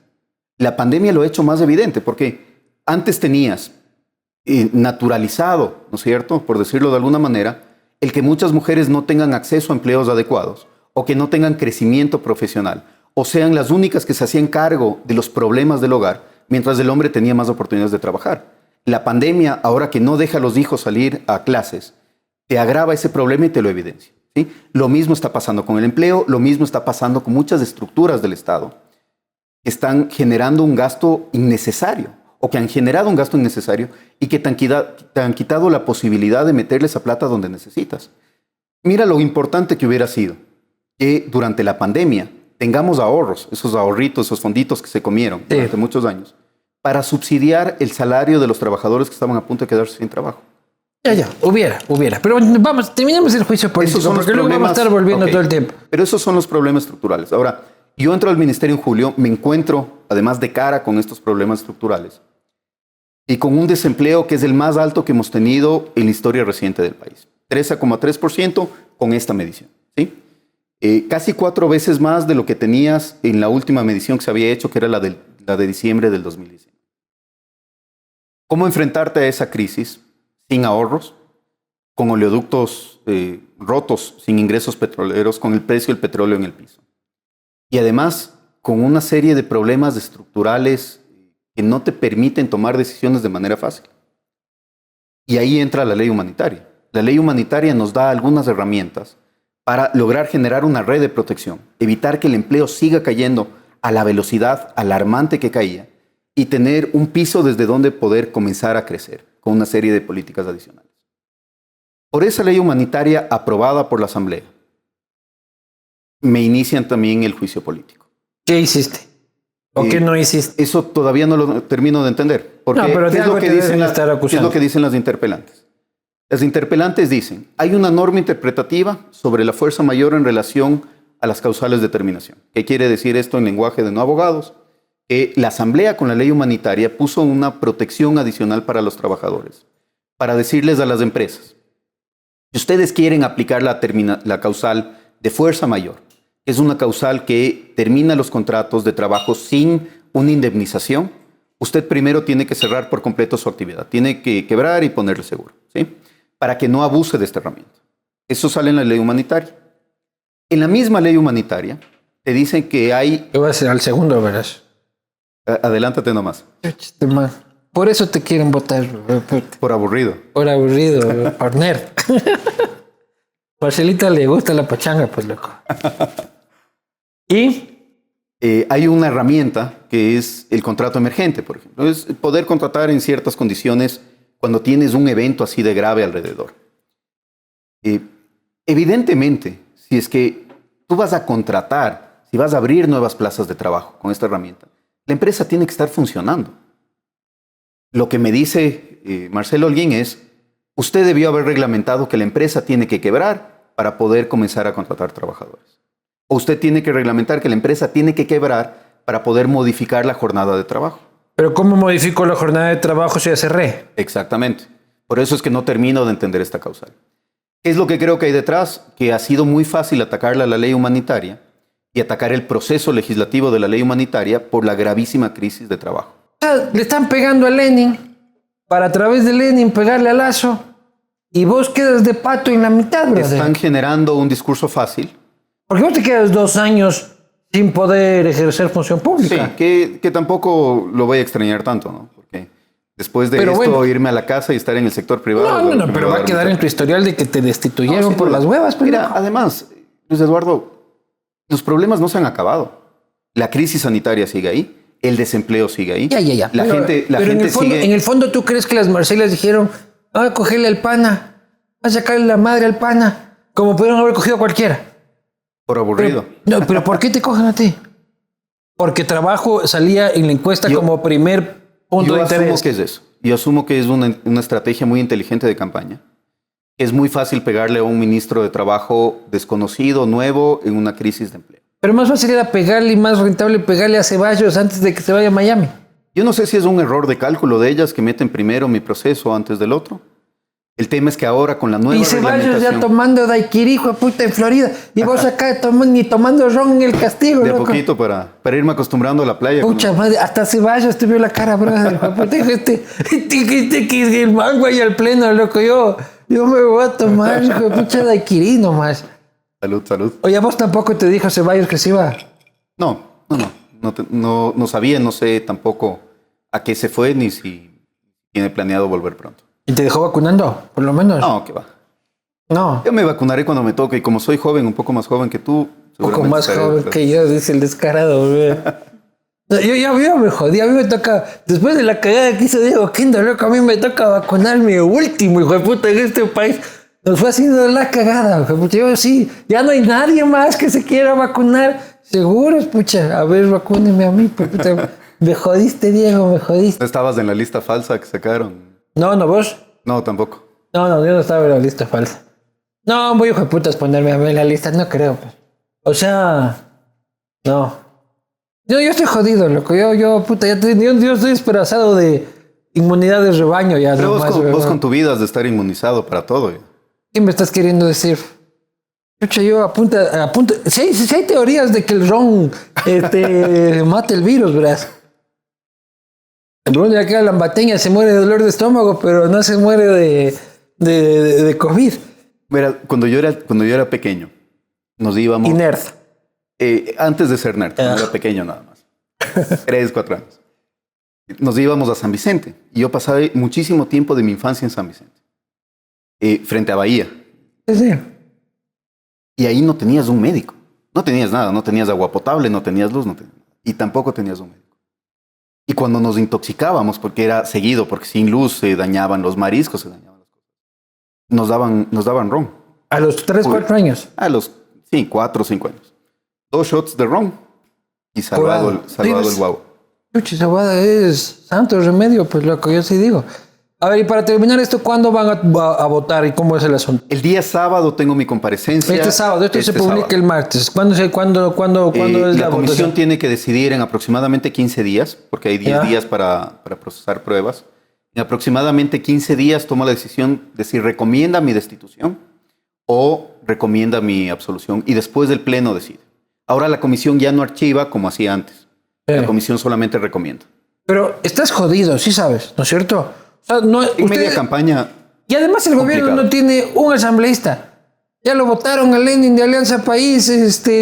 S2: La pandemia lo ha hecho más evidente porque antes tenías naturalizado, ¿no es cierto?, por decirlo de alguna manera, el que muchas mujeres no tengan acceso a empleos adecuados o que no tengan crecimiento profesional o sean las únicas que se hacían cargo de los problemas del hogar mientras el hombre tenía más oportunidades de trabajar. La pandemia, ahora que no deja a los hijos salir a clases, te agrava ese problema y te lo evidencia, ¿sí? Lo mismo está pasando con el empleo, lo mismo está pasando con muchas estructuras del Estado que están generando un gasto innecesario o que han generado un gasto innecesario y que te han quitado la posibilidad de meterle esa plata donde necesitas. Mira lo importante que hubiera sido que durante la pandemia tengamos ahorros, esos ahorritos, esos fonditos que se comieron durante muchos años, para subsidiar el salario de los trabajadores que estaban a punto de quedarse sin trabajo. Hubiera. Pero vamos, terminemos el juicio político, porque luego vamos a estar volviendo todo el tiempo. Pero esos son los problemas estructurales. Ahora, yo entro al ministerio en julio, me encuentro, además de cara con estos problemas estructurales, y con un desempleo que es el más alto que hemos tenido en la historia reciente del país. 13,3% con esta medición, ¿sí? Casi 4 veces más de lo que tenías en la última medición que se había hecho, que era la de diciembre del 2019. ¿Cómo enfrentarte a esa crisis sin ahorros, con oleoductos rotos, sin ingresos petroleros, con el precio del petróleo en el piso? Y además, con una serie de problemas estructurales que no te permiten tomar decisiones de manera fácil. Y ahí entra la ley humanitaria. La ley humanitaria nos da algunas herramientas para lograr generar una red de protección, evitar que el empleo siga cayendo a la velocidad alarmante que caía y tener un piso desde donde poder comenzar a crecer con una serie de políticas adicionales. Por esa ley humanitaria aprobada por la Asamblea, me inician también el juicio político.
S1: ¿Qué hiciste? ¿O qué no hiciste?
S2: Eso todavía no lo termino de entender. Porque
S1: no, pero
S2: ¿qué es lo que dicen las interpelantes? Las interpelantes dicen, hay una norma interpretativa sobre la fuerza mayor en relación a las causales de terminación. ¿Qué quiere decir esto en lenguaje de no abogados? Que la Asamblea con la ley humanitaria puso una protección adicional para los trabajadores, para decirles a las empresas, si ustedes quieren aplicar la causal de fuerza mayor, es una causal que termina los contratos de trabajo sin una indemnización, usted primero tiene que cerrar por completo su actividad. Tiene que quebrar y ponerle seguro, ¿sí? Para que no abuse de esta herramienta. Eso sale en la ley humanitaria. En la misma ley humanitaria te dicen que hay...
S1: Yo voy a ser al segundo, verás.
S2: Adelántate nomás.
S1: Por eso te quieren votar.
S2: Por aburrido.
S1: Por aburrido, por nerd. Marcelita le gusta la pachanga, pues, loco. ¿Y?
S2: Hay una herramienta que es el contrato emergente, por ejemplo. Es poder contratar en ciertas condiciones cuando tienes un evento así de grave alrededor. Evidentemente, si es que tú vas a contratar si vas a abrir nuevas plazas de trabajo con esta herramienta, la empresa tiene que estar funcionando. Lo que me dice Marcelo Holguín es, usted debió haber reglamentado que la empresa tiene que quebrar para poder comenzar a contratar trabajadores. O usted tiene que reglamentar que la empresa tiene que quebrar para poder modificar la jornada de trabajo.
S1: Pero ¿cómo modifico la jornada de trabajo si ya cerré?
S2: Exactamente. Por eso es que no termino de entender esta causal. ¿Qué es lo que creo que hay detrás? Que ha sido muy fácil atacarle a la ley humanitaria y atacar el proceso legislativo de la ley humanitaria por la gravísima crisis de trabajo.
S1: O sea, le están pegando a Lenin para a través de Lenin pegarle a Lazo y vos quedas de pato en la mitad, brother.
S2: Están generando un discurso fácil.
S1: Porque vos te quedas 2 años sin poder ejercer función pública.
S2: Sí, que tampoco lo voy a extrañar tanto, ¿no? Porque después de
S1: Pero
S2: esto,
S1: bueno,
S2: irme a la casa y estar en el sector privado...
S1: No, pero va a quedar en tu historial de que te destituyeron por las huevas.
S2: Mira, además, Luis Eduardo, los problemas no se han acabado. La crisis sanitaria sigue ahí. El desempleo sigue ahí.
S1: Ya.
S2: La gente sigue...
S1: En el fondo, ¿tú crees que las Marcelas dijeron, a cogerle al pana, a sacarle la madre al pana, como pudieron haber cogido a cualquiera?
S2: Por aburrido.
S1: Pero ¿por qué te cogen a ti? Porque trabajo salía en la encuesta como primer punto de interés.
S2: Yo asumo que es eso. Yo asumo que es una estrategia muy inteligente de campaña. Es muy fácil pegarle a un ministro de trabajo desconocido, nuevo, en una crisis de empleo.
S1: Pero más fácil era pegarle y más rentable pegarle a Ceballos antes de que se vaya a Miami.
S2: Yo no sé si es un error de cálculo de ellas que meten primero mi proceso antes del otro. El tema es que ahora con la nueva
S1: y Ceballos ya tomando daiquiri, hijo de puta, en Florida. Y vos acá ni tomando ron en el castigo,
S2: de
S1: loco.
S2: Poquito para irme acostumbrando a la playa.
S1: Pucha madre, hasta Ceballos te vio la cara, brother. Que el mango ahí al pleno, loco. Yo me voy a tomar, hijo de pucha, daiquiri nomás.
S2: Salud.
S1: Oye, ¿vos tampoco te dijo Ceballos que se iba?
S2: No sabía, no sé tampoco a qué se fue ni si tiene planeado volver pronto.
S1: ¿Y te dejó vacunando, por lo menos?
S2: No, que va.
S1: No.
S2: Yo me vacunaré cuando me toque y como soy joven, un poco más joven que tú...
S1: Un poco más joven que yo, dice el descarado, güey. Yo me jodí, a mí me toca, después de la cagada que hizo Diego Quinto, loco, a mí me toca vacunar mi último, hijo de puta, en este país. Nos fue haciendo la cagada, hijo de puta. Yo sí, ya no hay nadie más que se quiera vacunar. Seguro, pucha, a ver, vacúneme a mí, puta. Me jodiste, Diego, me jodiste.
S2: ¿No estabas en la lista falsa que sacaron?
S1: No, ¿vos?
S2: No, tampoco.
S1: No, yo no estaba en la lista falsa. No, voy, hijo de putas, ponerme a mí en la lista, no creo, pues. O sea, no. Yo estoy jodido, loco. Yo estoy esperanzado de inmunidad de rebaño ya.
S2: Pero vos con tu vida has de estar inmunizado para todo.
S1: ¿Qué me estás queriendo decir? Pucha, yo apunta. Si hay teorías de que el ron mata el virus, verás. El ron de acá, la lambateña, se muere de dolor de estómago, pero no se muere de COVID.
S2: Mira, cuando yo era pequeño, nos íbamos...
S1: Y nerd.
S2: Antes de ser nerd, cuando era pequeño nada más. 3, 4 años. Nos íbamos a San Vicente. Y yo pasaba muchísimo tiempo de mi infancia en San Vicente. Frente a Bahía.
S1: Sí.
S2: Y ahí no tenías un médico. No tenías nada. No tenías agua potable, no tenías luz, y tampoco tenías un médico. Y cuando nos intoxicábamos, porque era seguido, porque sin luz se dañaban los mariscos, se dañaban las cosas. Nos daban ron.
S1: ¿A los 3, 4 años?
S2: A los 4 o 5 años. 2 shots de ron y salvado el guau.
S1: Pucha, esa guada es santo remedio, pues loco, yo sí digo. A ver, y para terminar esto, ¿cuándo van a votar y cómo es el asunto?
S2: El día sábado tengo mi comparecencia.
S1: Este sábado, se publica el martes. ¿Cuándo es
S2: la comisión tiene que decidir en aproximadamente 15 días, porque hay 10 días para procesar pruebas. En aproximadamente 15 días toma la decisión de si recomienda mi destitución o recomienda mi absolución, y después del pleno decide. Ahora la comisión ya no archiva como hacía antes. La comisión solamente recomienda.
S1: Pero estás jodido, sí sabes, ¿no es cierto? O sea,
S2: media campaña.
S1: Y además el gobierno no tiene un asambleísta. Ya lo votaron a Lenin de Alianza País,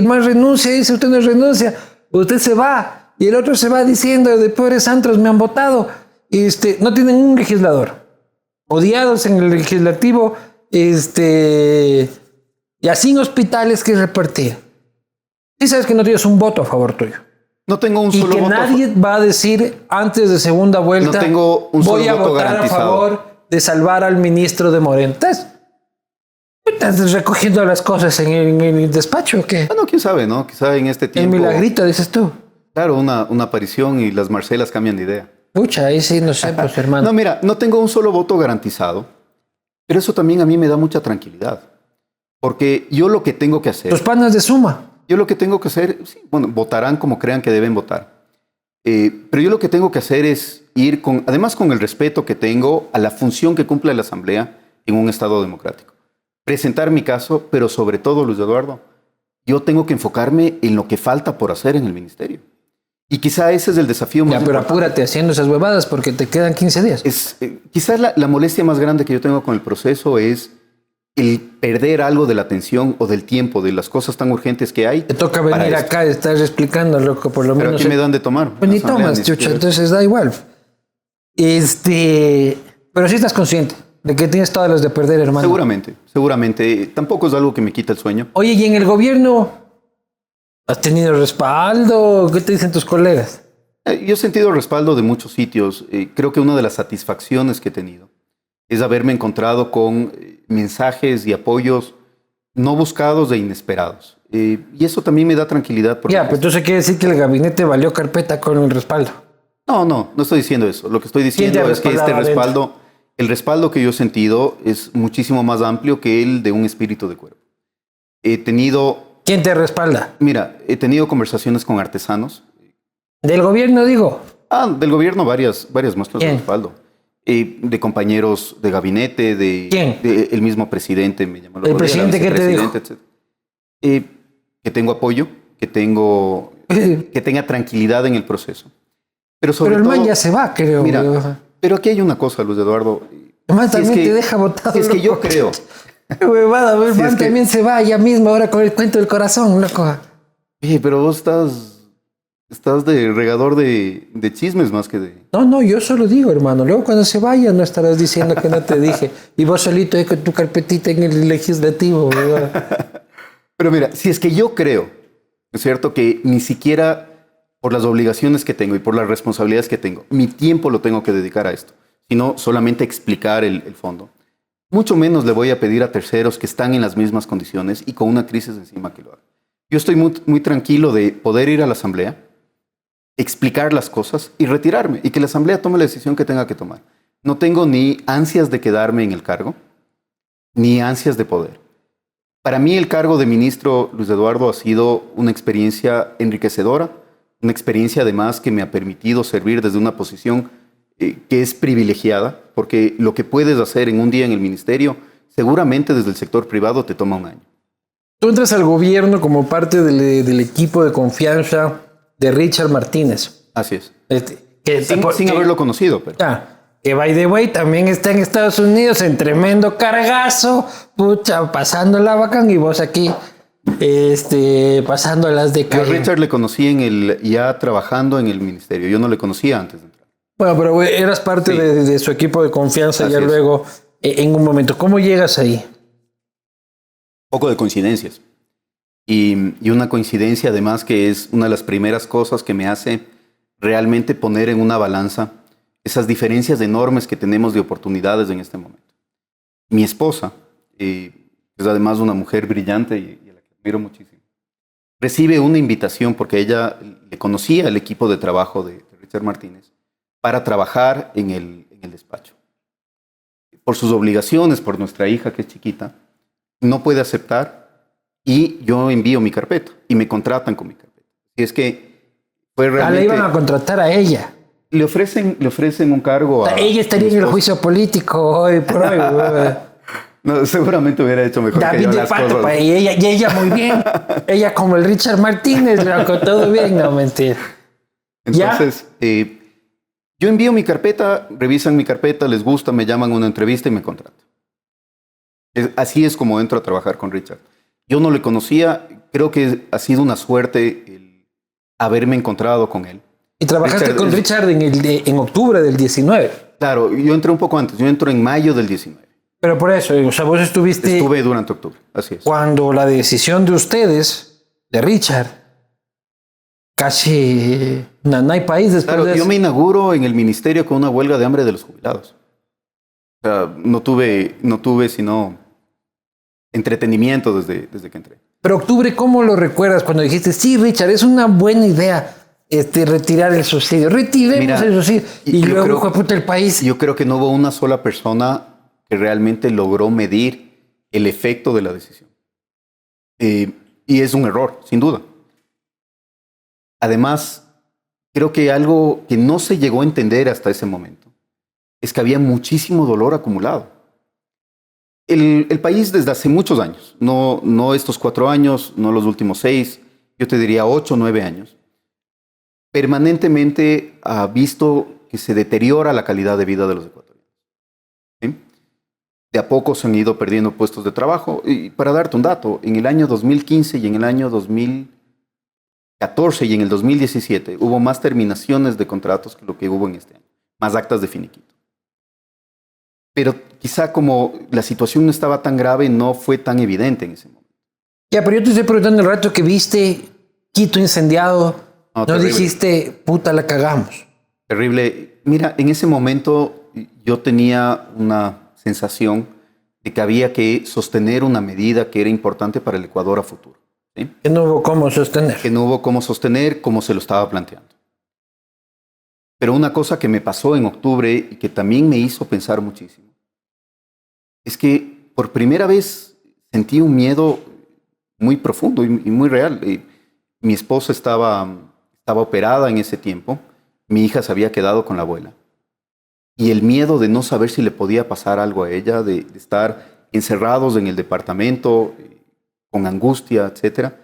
S1: más renuncia, dice usted no renuncia, usted se va. Y el otro se va diciendo, de pobres antros me han votado. No tienen un legislador. Odiados en el legislativo, y así en hospitales que repartir. Sí sabes que no tienes un voto a favor tuyo.
S2: No tengo un solo voto.
S1: Y que nadie va a decir antes de segunda vuelta,
S2: no tengo un solo
S1: voy a
S2: voto
S1: votar
S2: garantizado
S1: a favor de salvar al ministro de Moreno. ¿Estás recogiendo las cosas en el despacho o qué?
S2: Bueno, quién sabe, ¿no? Quizá en este
S1: El
S2: tiempo...
S1: milagrito, dices tú.
S2: Claro, una aparición y las Marcelas cambian de idea.
S1: Pucha, ahí sí, no sé, pues, hermano.
S2: No, mira, no tengo un solo voto garantizado, pero eso también a mí me da mucha tranquilidad. Porque yo lo que tengo que hacer...
S1: Tus panas de suma.
S2: Yo lo que tengo que hacer, sí, bueno, votarán como crean que deben votar. Pero yo lo que tengo que hacer es ir con, además con el respeto que tengo a la función que cumple la Asamblea en un Estado democrático. Presentar mi caso, pero sobre todo, Luis Eduardo, yo tengo que enfocarme en lo que falta por hacer en el ministerio. Y quizá ese es el desafío más
S1: Ya, pero
S2: importante.
S1: apúrate haciendo esas huevadas porque te quedan 15 días.
S2: Quizás la molestia más grande que yo tengo con el proceso es el perder algo de la atención o del tiempo de las cosas tan urgentes que hay.
S1: Te toca
S2: para
S1: venir
S2: esto.
S1: acá y estar explicando, loco, por lo
S2: Pero
S1: menos.
S2: aquí me dan de tomar.
S1: Pues ni
S2: La asamblea
S1: tomas,
S2: ni
S1: chucha,
S2: siquiera-
S1: entonces da igual. Pero sí estás consciente de que tienes todas las de perder, hermano.
S2: Seguramente. Tampoco es algo que me quita el sueño.
S1: Oye, ¿y en el gobierno has tenido respaldo? ¿Qué te dicen tus colegas?
S2: Yo he sentido respaldo de muchos sitios. Creo que una de las satisfacciones que he tenido es haberme encontrado con mensajes y apoyos no buscados e inesperados. Y eso también me da tranquilidad. Porque
S1: Ya, pero entonces quiere decir que el gabinete valió carpeta con el respaldo.
S2: No estoy diciendo eso. Lo que estoy
S1: ¿Quién te
S2: diciendo
S1: ha
S2: es que este
S1: respaldado
S2: respaldo, el respaldo que yo he sentido es muchísimo más amplio que el de un espíritu de cuerpo.
S1: ¿Quién te respalda?
S2: He tenido conversaciones con artesanos.
S1: ¿Del gobierno, digo?
S2: Del gobierno varias muestras de
S1: ¿Quién?
S2: respaldo. De compañeros de gabinete,
S1: ¿Quién?
S2: El mismo presidente me llamó.
S1: ¿El presidente qué te dijo?
S2: Que tengo apoyo, que tenga tranquilidad en el proceso. Pero sobre
S1: Pero el man
S2: todo,
S1: ya se va, creo.
S2: mira,
S1: güey.
S2: pero aquí hay una cosa, Luis Eduardo.
S1: El man
S2: Si es
S1: también
S2: que-
S1: te deja botado.
S2: si es que
S1: loco.
S2: yo creo.
S1: Qué huevada, el
S2: Si
S1: man
S2: es que-
S1: también se va ya mismo ahora con el cuento del corazón, loco.
S2: Oye, pero vos estás de regador de chismes más que de...
S1: No, yo solo digo, hermano. Luego cuando se vaya no estarás diciendo que no te dije. Y vos solito ahí con tu carpetita en el legislativo, ¿verdad?
S2: Pero mira, si es que yo creo, es cierto, que ni siquiera por las obligaciones que tengo y por las responsabilidades que tengo, mi tiempo lo tengo que dedicar a esto, sino solamente explicar el fondo. Mucho menos le voy a pedir a terceros que están en las mismas condiciones y con una crisis encima que lo hagan. Yo estoy muy tranquilo de poder ir a la asamblea, explicar las cosas y retirarme y que la asamblea tome la decisión que tenga que tomar. No tengo ni ansias de quedarme en el cargo, ni ansias de poder. Para mí el cargo de ministro, Luis Eduardo, ha sido una experiencia enriquecedora, una experiencia además que me ha permitido servir desde una posición que es privilegiada, porque lo que puedes hacer en un día en el ministerio, seguramente desde el sector privado te toma un año.
S1: Tú entras al gobierno como parte del equipo de confianza de Richard Martínez.
S2: Así es.
S1: Sin
S2: Haberlo conocido, pero...
S1: Que by the way también está en Estados Unidos en tremendo cargazo, pucha, pasando la bacán y vos aquí pasando las de
S2: Yo a
S1: calle.
S2: Richard le conocí ya trabajando en el ministerio. Yo no le conocía antes de entrar.
S1: Bueno, pero güey, eras parte
S2: Sí.
S1: de su equipo de confianza
S2: Así
S1: ya
S2: es.
S1: luego en un momento. ¿Cómo llegas ahí?
S2: Poco de coincidencias. Y una coincidencia además que es una de las primeras cosas que me hace realmente poner en una balanza esas diferencias enormes que tenemos de oportunidades en este momento. Mi esposa, es además una mujer brillante y a la que admiro muchísimo, recibe una invitación porque ella le conocía el equipo de trabajo de Richard Martínez para trabajar en el despacho. Por sus obligaciones, por nuestra hija que es chiquita, no puede aceptar y yo envío mi carpeta y me contratan con mi carpeta. Y es que fue realmente...
S1: Le iban a contratar a ella.
S2: Le ofrecen un cargo a...
S1: Ella estaría
S2: mi
S1: en el
S2: esposa.
S1: juicio político hoy por hoy. güey.
S2: No, seguramente hubiera hecho mejor que
S1: David
S2: yo
S1: de
S2: las
S1: Pato,
S2: cosas.
S1: pa, y ella muy bien. Ella como el Richard Martínez, loco, todo bien, no mentira.
S2: Entonces, yo envío mi carpeta, revisan mi carpeta, les gusta, me llaman a una entrevista y me contratan. Así es como entro a trabajar con Richard. Yo no le conocía, creo que ha sido una suerte el haberme encontrado con él.
S1: Y trabajaste con Richard en octubre del 19.
S2: Claro, yo entré un poco antes, yo entro en mayo del 19.
S1: Pero por eso, o sea, vos estuviste
S2: Estuve durante octubre, así es.
S1: cuando la decisión de ustedes, de Richard, casi no hay país después
S2: Claro,
S1: de
S2: yo
S1: eso.
S2: me inauguro en el ministerio con una huelga de hambre de los jubilados. O sea, no tuve sino entretenimiento desde que entré.
S1: Pero octubre, ¿cómo lo recuerdas cuando dijiste, sí, Richard, es una buena idea retirar el subsidio? Retiremos el subsidio. Y luego, hijo de puta, el país.
S2: Yo creo que no hubo una sola persona que realmente logró medir el efecto de la decisión. Y es un error, sin duda. Además, creo que algo que no se llegó a entender hasta ese momento es que había muchísimo dolor acumulado. El país desde hace muchos años, no estos 4 años, no los últimos 6, yo te diría 8 o 9 años, permanentemente ha visto que se deteriora la calidad de vida de los ecuatorianos. ¿Sí? De a poco se han ido perdiendo puestos de trabajo. Y para darte un dato, en el año 2015 y en el año 2014 y en el 2017 hubo más terminaciones de contratos que lo que hubo en este año, más actas de finiquito. Pero quizá como la situación no estaba tan grave, no fue tan evidente en ese momento.
S1: Ya, pero yo te estoy preguntando el rato que viste Quito incendiado, no dijiste, puta, la cagamos.
S2: Terrible. Mira, en ese momento yo tenía una sensación de que había que sostener una medida que era importante para el Ecuador a futuro. ¿Sí?
S1: Que no hubo cómo sostener.
S2: Que no hubo cómo sostener como se lo estaba planteando. Pero una cosa que me pasó en octubre y que también me hizo pensar muchísimo es que por primera vez sentí un miedo muy profundo y muy real. Mi esposa estaba operada en ese tiempo, mi hija se había quedado con la abuela. Y el miedo de no saber si le podía pasar algo a ella, de estar encerrados en el departamento, con angustia, etcétera,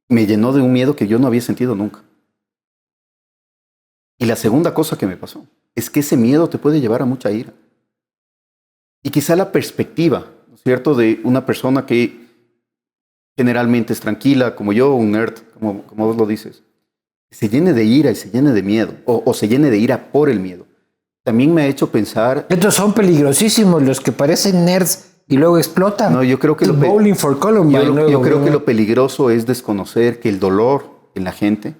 S2: me llenó de un miedo que yo no había sentido nunca. Y la segunda cosa que me pasó es que ese miedo te puede llevar a mucha ira. Y quizá la perspectiva, ¿no es cierto?, de una persona que generalmente es tranquila, como yo, un nerd, como vos lo dices, se llene de ira y se llene de miedo, o se llene de ira por el miedo. También me ha hecho pensar...
S1: Estos son peligrosísimos, los que parecen nerds y luego explotan.
S2: No, yo creo que
S1: Bowling for Columbine.
S2: Yo creo que lo peligroso es desconocer que el dolor en la gente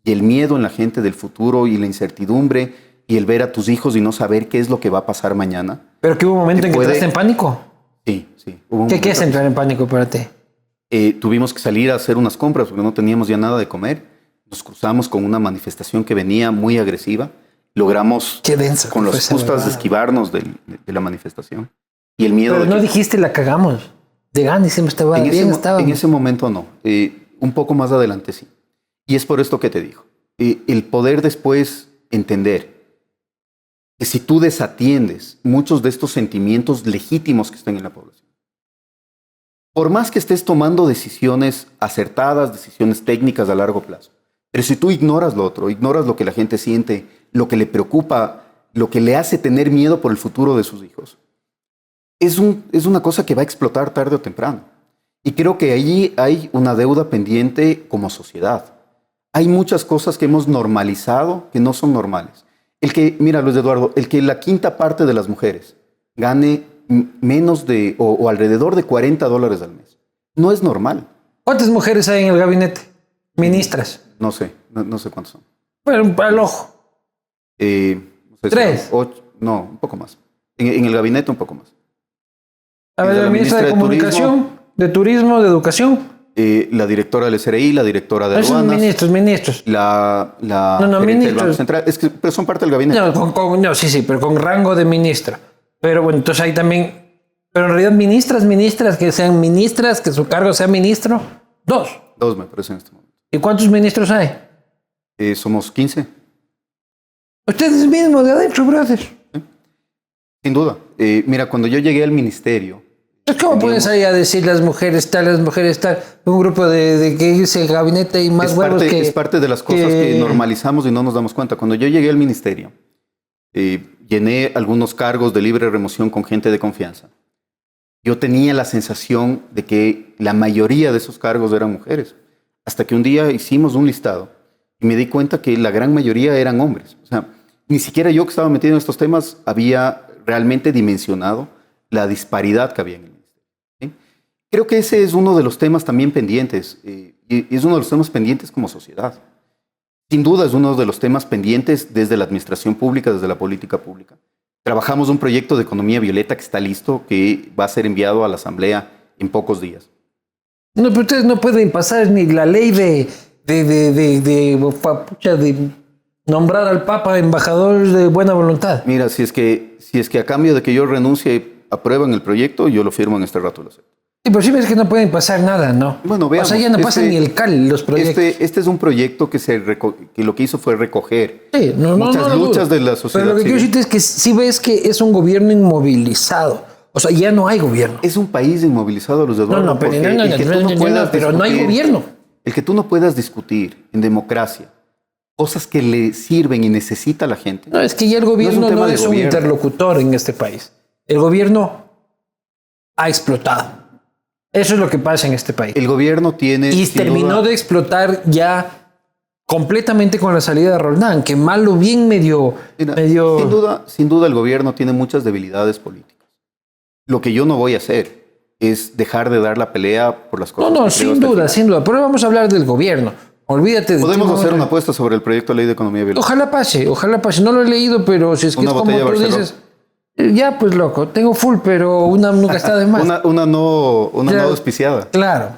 S2: y el miedo en la gente del futuro y la incertidumbre y el ver a tus hijos y no saber qué es lo que va a pasar mañana.
S1: Pero que hubo un momento en que entraste en pánico.
S2: Sí, sí.
S1: ¿Qué es entrar en pánico para ti?
S2: Tuvimos que salir a hacer unas compras porque no teníamos ya nada de comer. Nos cruzamos con una manifestación que venía muy agresiva. Logramos con los justas esquivarnos de la manifestación. Y el miedo...
S1: Pero no dijiste la cagamos. De Gandhi siempre estaba bien.
S2: En ese momento no. Un poco más adelante sí. Y es por esto que te digo. El poder después entender que si tú desatiendes muchos de estos sentimientos legítimos que están en la población, por más que estés tomando decisiones acertadas, decisiones técnicas a largo plazo, pero si tú ignoras lo otro, ignoras lo que la gente siente, lo que le preocupa, lo que le hace tener miedo por el futuro de sus hijos, es una cosa que va a explotar tarde o temprano. Y creo que allí hay una deuda pendiente como sociedad. Hay muchas cosas que hemos normalizado que no son normales. Mira, Luis Eduardo, el que la quinta parte de las mujeres gane menos de o alrededor de $40 al mes, no es normal.
S1: ¿Cuántas mujeres hay en el gabinete? Ministras.
S2: No sé cuántos son.
S1: Bueno, al ojo.
S2: No sé,
S1: 3.
S2: 8, no, un poco más. En el gabinete un poco más.
S1: A ver, la ministra de Comunicación, de Turismo, de Educación.
S2: La directora del SRI, la directora de aduanas.
S1: Ministros.
S2: La
S1: ministros.
S2: del Banco Central. Pero son parte del gabinete.
S1: No, sí, pero con rango de ministra. Pero bueno, entonces hay también... Pero en realidad ministras que sean ministras, que su cargo sea ministro, 2.
S2: 2 me parece en este momento.
S1: ¿Y cuántos ministros hay?
S2: Somos 15.
S1: Ustedes mismos de adentro, brother.
S2: ¿Sí? Sin duda. Mira, cuando yo llegué al ministerio...
S1: ¿Cómo puedes ahí a decir las mujeres tal? Un grupo de que ese gabinete y más huevos que...
S2: Es parte de las cosas que normalizamos y no nos damos cuenta. Cuando yo llegué al ministerio, llené algunos cargos de libre remoción con gente de confianza. Yo tenía la sensación de que la mayoría de esos cargos eran mujeres. Hasta que un día hicimos un listado y me di cuenta que la gran mayoría eran hombres. O sea, ni siquiera yo que estaba metido en estos temas había realmente dimensionado la disparidad que había en el ministerio. ¿Sí? Creo que ese es uno de los temas también pendientes, y es uno de los temas pendientes como sociedad. Sin duda es uno de los temas pendientes desde la administración pública, desde la política pública. Trabajamos un proyecto de economía violeta que está listo, que va a ser enviado a la Asamblea en pocos días.
S1: No, pero ustedes no pueden pasar ni la ley de nombrar al Papa embajador de buena voluntad.
S2: Mira, si es que a cambio de que yo renuncie aprueban el proyecto, yo lo firmo en este rato. Lo sé.
S1: Sí, pero sí ves que no pueden pasar nada, ¿no?
S2: Bueno, veamos.
S1: O sea, ya no pasa ni el cal los proyectos.
S2: Este es un proyecto que lo que hizo fue recoger
S1: sí,
S2: muchas luchas de la sociedad.
S1: Pero lo que quiero decirte es que sí ves que es un gobierno inmovilizado. O sea, ya no hay gobierno.
S2: Es un país inmovilizado, Luis Eduardo.
S1: Pero no hay gobierno.
S2: El que tú no puedas discutir en democracia cosas que le sirven y necesita la gente.
S1: No, es que ya el gobierno no es un interlocutor en este país. El gobierno ha explotado. Eso es lo que pasa en este país.
S2: El gobierno tiene...
S1: Y terminó de explotar ya completamente con la salida de Roldán, que mal o bien medio...
S2: Sin duda el gobierno tiene muchas debilidades políticas. Lo que yo no voy a hacer es dejar de dar la pelea por las cosas.
S1: No, sin duda. Pero vamos a hablar del gobierno. Olvídate de...
S2: Podemos hacer una apuesta sobre el proyecto de ley de economía biológica.
S1: Ojalá pase. No lo he leído, pero si es que es como tú dices... Ya, pues loco, tengo full, pero una nunca está de más.
S2: una no auspiciada.
S1: Claro.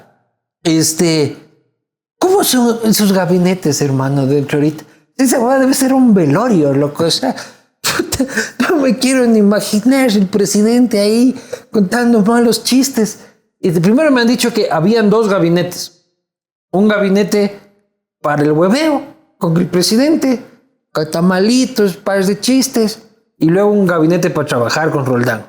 S1: ¿Cómo son sus gabinetes, hermano, dentro ahorita? Esa debe ser un velorio, loco. O sea, puta, no me quiero ni imaginar el presidente ahí contando malos chistes. Y primero me han dicho que habían dos gabinetes. Un gabinete para el hueveo con el presidente, con tamalitos, pares de chistes. Y luego un gabinete para trabajar con Roldán.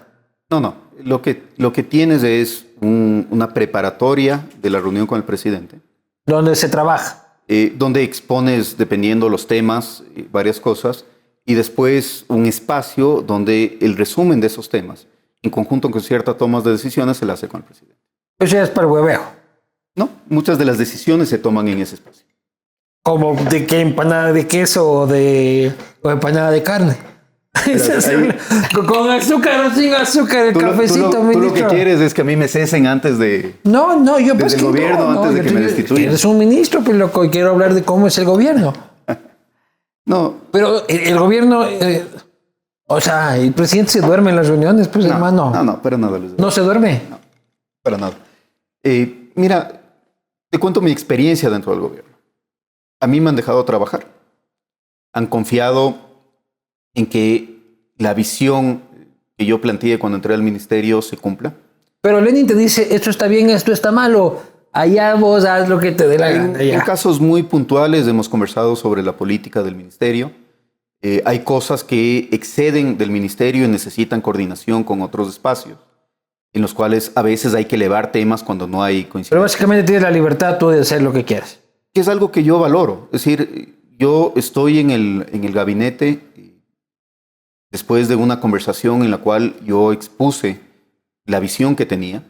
S2: No. Lo que tienes es una preparatoria de la reunión con el presidente.
S1: Donde se trabaja.
S2: Donde expones, dependiendo los temas, varias cosas. Y después un espacio donde el resumen de esos temas, en conjunto con ciertas tomas de decisiones, se le hace con el presidente.
S1: Eso ya es para el hueveo.
S2: No, muchas de las decisiones se toman en ese espacio.
S1: ¿Como de qué? ¿Empanada de queso o empanada de carne? Con azúcar o sin azúcar, el cafecito,
S2: tú lo que quieres es que a mí me cesen antes de...
S1: No, yo pues
S2: del gobierno, antes de que me destituyan.
S1: Eres un ministro, pues loco, y quiero hablar de cómo es el gobierno.
S2: No.
S1: Pero el gobierno... o sea, el presidente se duerme en las reuniones, pues
S2: no,
S1: hermano.
S2: No, para nada.
S1: ¿No se duerme?
S2: No, para nada. Mira, te cuento mi experiencia dentro del gobierno. A mí me han dejado trabajar. Han confiado en que la visión que yo planteé cuando entré al ministerio se cumpla.
S1: Pero Lenin te dice, esto está bien, esto está malo. Allá vos haz lo que te dé la gana.
S2: En casos muy puntuales hemos conversado sobre la política del ministerio. Hay cosas que exceden del ministerio y necesitan coordinación con otros espacios, en los cuales a veces hay que elevar temas cuando no hay coincidencia.
S1: Pero básicamente tienes la libertad tú de hacer lo que quieras.
S2: Que es algo que yo valoro. Es decir, yo estoy en el gabinete después de una conversación en la cual yo expuse la visión que tenía,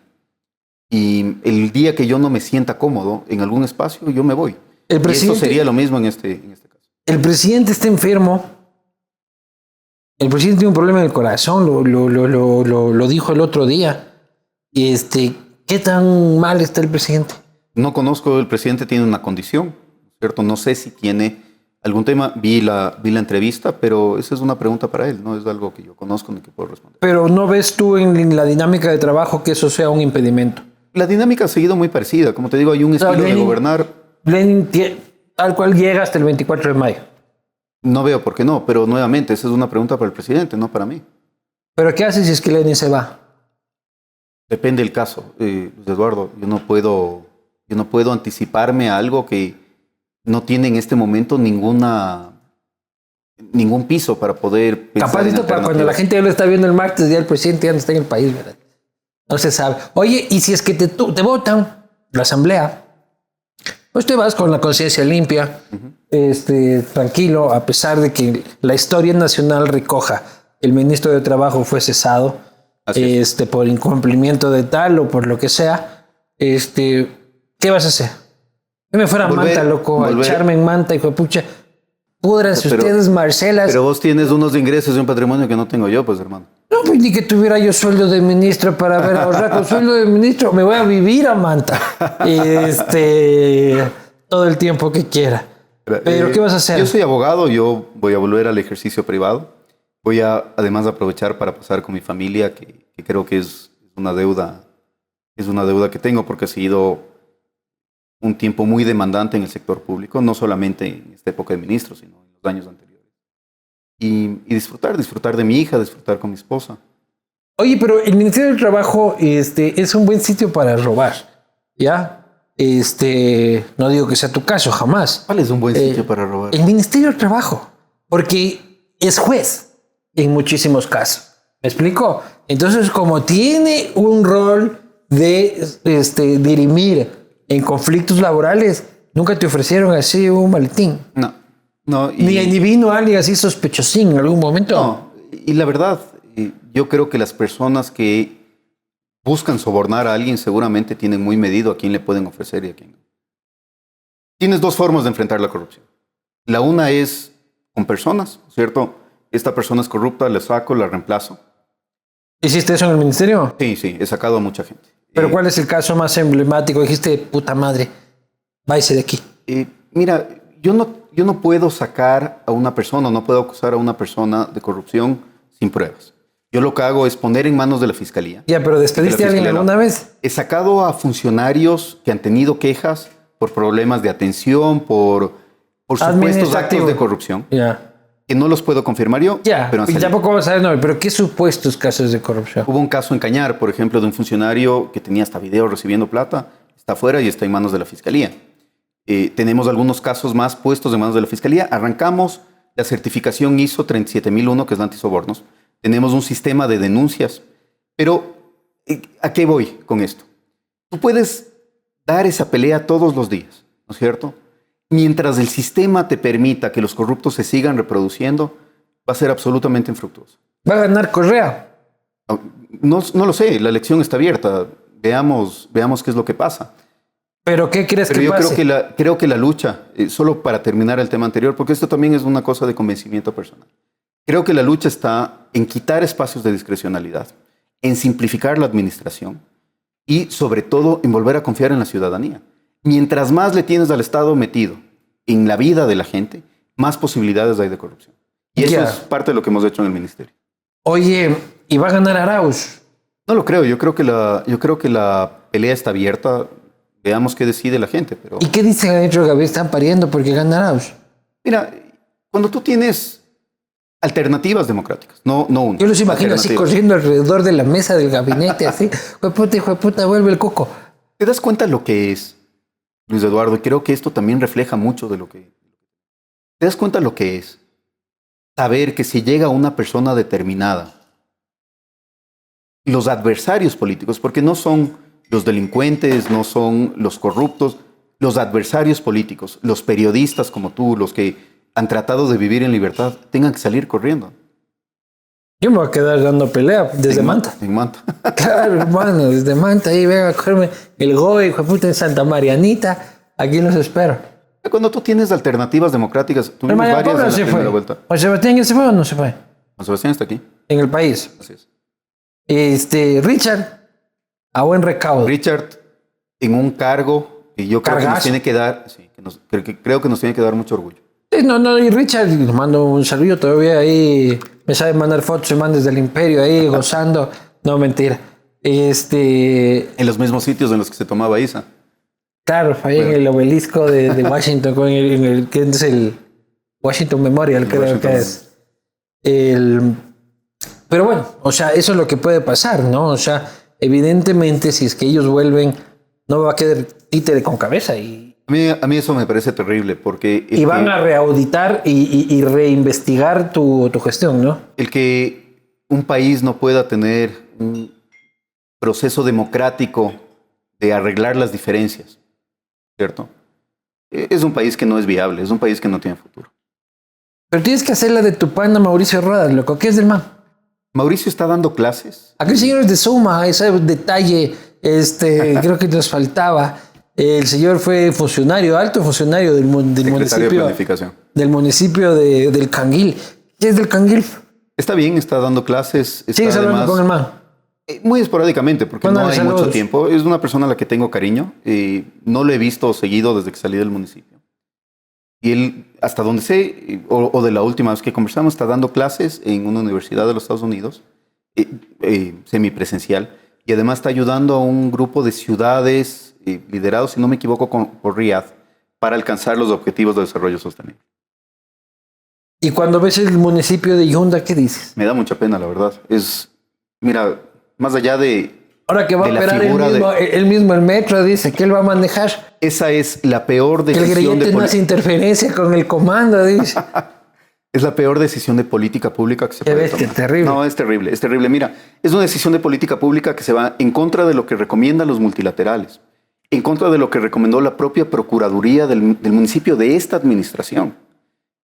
S2: y el día que yo no me sienta cómodo en algún espacio, yo me voy. Y eso sería lo mismo en este caso.
S1: El presidente está enfermo. El presidente tiene un problema en el corazón, lo dijo el otro día. ¿Qué tan mal está el presidente?
S2: No conozco, el presidente tiene una condición, ¿cierto? No sé si tiene algún tema. Vi la entrevista, pero esa es una pregunta para él, no es algo que yo conozco ni que puedo responder.
S1: Pero ¿no ves tú en la dinámica de trabajo que eso sea un impedimento?
S2: La dinámica ha seguido muy parecida. Como te digo, hay un estilo de gobernar.
S1: Lenin, tal cual llega hasta el 24 de mayo.
S2: No veo por qué no, pero nuevamente, esa es una pregunta para el presidente, no para mí.
S1: ¿Pero qué hace si es que Lenin se va?
S2: Depende del caso, Luis Eduardo. Yo no puedo anticiparme a algo que no tiene en este momento ningún piso para poder pensar.
S1: Capaz para cuando la gente ya lo está viendo el martes, ya el presidente ya no está en el país, ¿verdad? No se sabe. Oye, y si es que te votan la asamblea, pues te vas con la conciencia limpia, tranquilo, a pesar de que la historia nacional recoja el ministro de Trabajo fue cesado por incumplimiento de tal o por lo que sea. ¿Qué vas a hacer? Yo me fuera a Manta, loco, a echarme en Manta, hijo de pucha. Púdranse ustedes, Marcelas.
S2: Pero vos tienes unos ingresos y un patrimonio que no tengo yo, pues, hermano.
S1: No, pues ni que tuviera yo sueldo de ministro para ver ahorrar con sueldo de ministro. Me voy a vivir a Manta. Todo el tiempo que quiera. Pero, ¿qué vas a hacer?
S2: Yo soy abogado, yo voy a volver al ejercicio privado. Voy a, además, aprovechar para pasar con mi familia, que creo que es una deuda Es una deuda que tengo porque ha sido un tiempo muy demandante en el sector público, no solamente en esta época de ministro, sino en los años anteriores. Y disfrutar de mi hija, disfrutar con mi esposa.
S1: Oye, pero el Ministerio del Trabajo es un buen sitio para robar, ¿ya? No digo que sea tu caso, jamás.
S2: ¿Cuál es un buen sitio para robar?
S1: El Ministerio del Trabajo, porque es juez en muchísimos casos. ¿Me explico? Entonces, como tiene un rol de dirimir en conflictos laborales, nunca te ofrecieron así un maletín.
S2: No.
S1: Ni vino alguien así sospechosín en algún momento.
S2: No, y la verdad, yo creo que las personas que buscan sobornar a alguien seguramente tienen muy medido a quién le pueden ofrecer y a quién no. Tienes dos formas de enfrentar la corrupción. La una es con personas, ¿cierto? Esta persona es corrupta, la saco, la reemplazo.
S1: ¿Hiciste eso en el ministerio?
S2: Sí, he sacado a mucha gente.
S1: ¿Pero cuál es el caso más emblemático? Dijiste, puta madre, váyase de aquí.
S2: Mira, yo no puedo sacar a una persona, no puedo acusar a una persona de corrupción sin pruebas. Yo lo que hago es poner en manos de la Fiscalía.
S1: Ya, pero ¿despediste a alguien alguna vez?
S2: He sacado a funcionarios que han tenido quejas por problemas de atención, por supuestos actos de corrupción.
S1: Ya.
S2: Que no los puedo confirmar yo.
S1: Ya,
S2: pero
S1: y tampoco vamos a ver, no, pero ¿qué supuestos casos de corrupción?
S2: Hubo un caso en Cañar, por ejemplo, de un funcionario que tenía hasta video recibiendo plata, está afuera y está en manos de la Fiscalía. Tenemos algunos casos más puestos en manos de la Fiscalía. Arrancamos la certificación ISO 37001, que es la antisobornos. Tenemos un sistema de denuncias. Pero, ¿a qué voy con esto? Tú puedes dar esa pelea todos los días, ¿no es cierto? Mientras el sistema te permita que los corruptos se sigan reproduciendo, va a ser absolutamente infructuoso.
S1: ¿Va a ganar Correa?
S2: No lo sé, la elección está abierta. Veamos qué es lo que pasa.
S1: ¿Pero qué crees que pase?
S2: Creo que la lucha, solo para terminar el tema anterior, porque esto también es una cosa de convencimiento personal. Creo que la lucha está en quitar espacios de discrecionalidad, en simplificar la administración y, sobre todo, en volver a confiar en la ciudadanía. Mientras más le tienes al Estado metido en la vida de la gente, más posibilidades hay de corrupción. Y eso es parte de lo que hemos hecho en el ministerio.
S1: Oye, ¿y va a ganar Arauz?
S2: No lo creo. Yo creo que la pelea está abierta. Veamos qué decide la gente. Pero...
S1: ¿Y qué dicen adentro, Gabriel? ¿Están pariendo porque gana Arauz?
S2: Mira, cuando tú tienes alternativas democráticas, no una.
S1: Yo los imagino así corriendo alrededor de la mesa del gabinete, así. Hijo de puta, vuelve el coco.
S2: ¿Te das cuenta lo que es, Luis Eduardo? Y creo que esto también refleja mucho de lo que... ¿Te das cuenta lo que es saber que si llega una persona determinada, los adversarios políticos, porque no son los delincuentes, no son los corruptos, los adversarios políticos, los periodistas como tú, los que han tratado de vivir en libertad, tengan que salir corriendo?
S1: Yo me voy a quedar dando pelea desde Manta.
S2: En Manta.
S1: Claro, hermano, desde Manta. Ahí venga a cogerme el GOE, hijo de puta, en Santa Marianita. Aquí los espero.
S2: Cuando tú tienes alternativas democráticas, tuvimos varias en la primera vuelta.
S1: ¿Juan Sebastián ya se fue o no se fue?
S2: Juan Sebastián está aquí.
S1: En el país.
S2: Así es.
S1: Richard, a buen recaudo.
S2: Richard, en un cargo que yo creo que nos tiene que dar, sí, creo que nos tiene que dar mucho orgullo.
S1: No, y Richard, le mando un saludo todavía ahí, me sabe mandar fotos, se manda desde el Imperio ahí, gozando. No, mentira.
S2: En los mismos sitios en los que se tomaba Isa.
S1: Claro, ahí en el obelisco de Washington, que es el Washington Memorial, creo que es. Pero bueno, o sea, eso es lo que puede pasar, ¿no? O sea, evidentemente, si es que ellos vuelven, no va a quedar títere con cabeza.
S2: A mí eso me parece terrible, porque...
S1: Y van a reauditar y reinvestigar tu gestión, ¿no?
S2: El que un país no pueda tener un proceso democrático de arreglar las diferencias, ¿cierto? Es un país que no es viable, es un país que no tiene futuro.
S1: Pero tienes que hacer la de tu pana Mauricio Rodas, loco. ¿Qué es del man?
S2: Mauricio está dando clases.
S1: Aquel señor es de Suma, ese detalle, creo que nos faltaba. El señor fue funcionario, alto funcionario del municipio.
S2: De planificación.
S1: Del municipio del Canguil. ¿Qué es del Canguil?
S2: Está bien, está dando clases.
S1: ¿Sigues hablando con el man?
S2: Muy esporádicamente, porque no hay mucho tiempo. Es una persona a la que tengo cariño. No lo he visto seguido desde que salí del municipio. Y él, hasta donde sé, o de la última vez que conversamos, está dando clases en una universidad de los Estados Unidos, semipresencial, y además está ayudando a un grupo de ciudades liderados, si no me equivoco, por Riad para alcanzar los objetivos de desarrollo sostenible.
S1: Y cuando ves el municipio de Yunda, ¿qué dices?
S2: Me da mucha pena, la verdad. Mira, más allá de...
S1: Ahora que va a operar él mismo el metro, dice que él va a manejar.
S2: Esa es la peor decisión
S1: que el grillete no hace interferencia con el comando, dice.
S2: Es la peor decisión de política pública que se puede tomar.
S1: Es terrible.
S2: No, es terrible, es terrible. Mira, es una decisión de política pública que se va en contra de lo que recomiendan los multilaterales, en contra de lo que recomendó la propia Procuraduría del municipio de esta administración.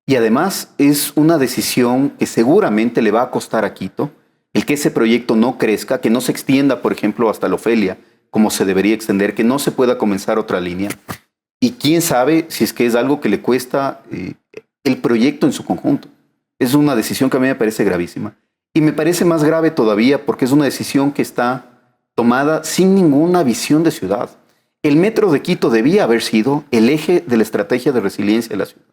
S2: Y además es una decisión que seguramente le va a costar a Quito el que ese proyecto no crezca, que no se extienda, por ejemplo, hasta la Ofelia, como se debería extender, que no se pueda comenzar otra línea. Y quién sabe si es que es algo que le cuesta el proyecto en su conjunto. Es una decisión que a mí me parece gravísima. Y me parece más grave todavía porque es una decisión que está tomada sin ninguna visión de ciudad. El metro de Quito debía haber sido el eje de la estrategia de resiliencia de la ciudad.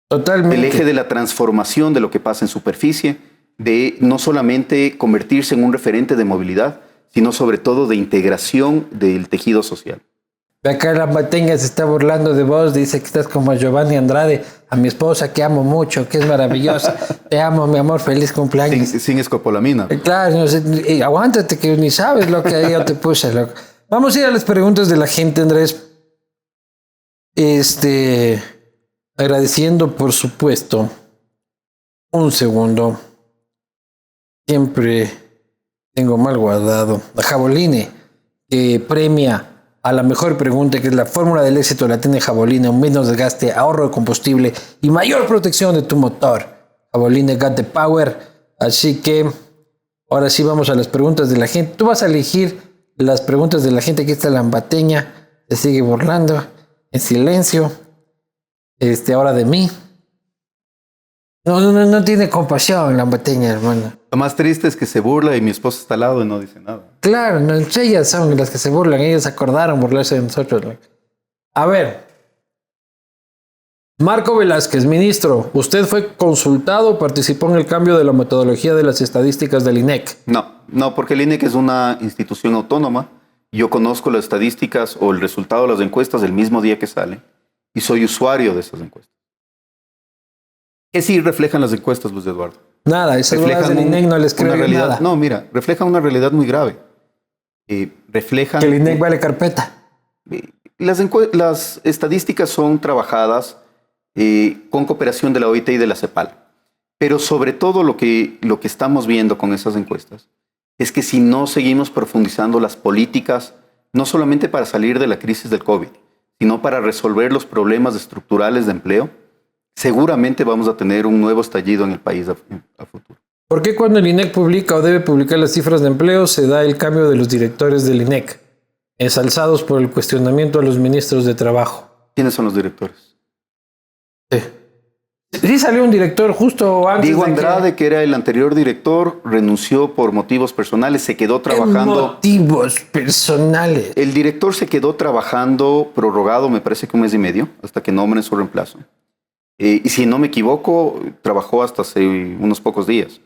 S1: Totalmente.
S2: El eje de la transformación de lo que pasa en superficie, de no solamente convertirse en un referente de movilidad, sino sobre todo de integración del tejido social.
S1: Acá la Mateña se está burlando de vos, dice que estás como Giovanni Andrade, a mi esposa que amo mucho, que es maravillosa. Te amo, mi amor, feliz cumpleaños.
S2: Sin escopolamina.
S1: Claro, no sé, aguántate que ni sabes lo que yo te puse, loco. Vamos a ir a las preguntas de la gente, Andrés. Agradeciendo, por supuesto. Un segundo. Siempre tengo mal guardado. La Jaboline, que premia a la mejor pregunta, que es la fórmula del éxito la tiene Jaboline: un menos desgaste, ahorro de combustible y mayor protección de tu motor. Jaboline got the power. Así que ahora sí vamos a las preguntas de la gente. Tú vas a elegir las preguntas de la gente. Aquí está la Ambateña, se sigue burlando en silencio. Ahora de mí. No tiene compasión la Ambateña, hermano.
S2: Lo más triste es que se burla y mi esposa está al lado y no dice nada.
S1: Claro, no, ellas son las que se burlan. Ellas acordaron burlarse de nosotros. A ver. Marco Velázquez, ministro, ¿usted fue consultado o participó en el cambio de la metodología de las estadísticas del INEC?
S2: No, porque el INEC es una institución autónoma. Yo conozco las estadísticas o el resultado de las encuestas el mismo día que sale y soy usuario de esas encuestas. ¿Qué sí reflejan las encuestas, Luis Eduardo?
S1: Nada, esas cosas del INEC no les creo nada.
S2: No, mira, reflejan una realidad muy grave. Reflejan...
S1: Que el INEC vale carpeta.
S2: Las estadísticas son trabajadas con cooperación de la OIT y de la CEPAL. Pero sobre todo lo que estamos viendo con esas encuestas es que si no seguimos profundizando las políticas, no solamente para salir de la crisis del COVID, sino para resolver los problemas estructurales de empleo, seguramente vamos a tener un nuevo estallido en el país a futuro.
S1: ¿Por qué cuando el INEC publica o debe publicar las cifras de empleo se da el cambio de los directores del INEC, ensalzados por el cuestionamiento a los ministros de trabajo?
S2: ¿Quiénes son los directores?
S1: Sí salió un director justo antes.
S2: Diego Andrade, que era el anterior director, renunció por motivos personales, se quedó trabajando...
S1: Motivos personales.
S2: El director se quedó trabajando prorrogado, me parece que 1 mes y medio, hasta que nombren su reemplazo. Y si no me equivoco, trabajó hasta hace unos pocos días.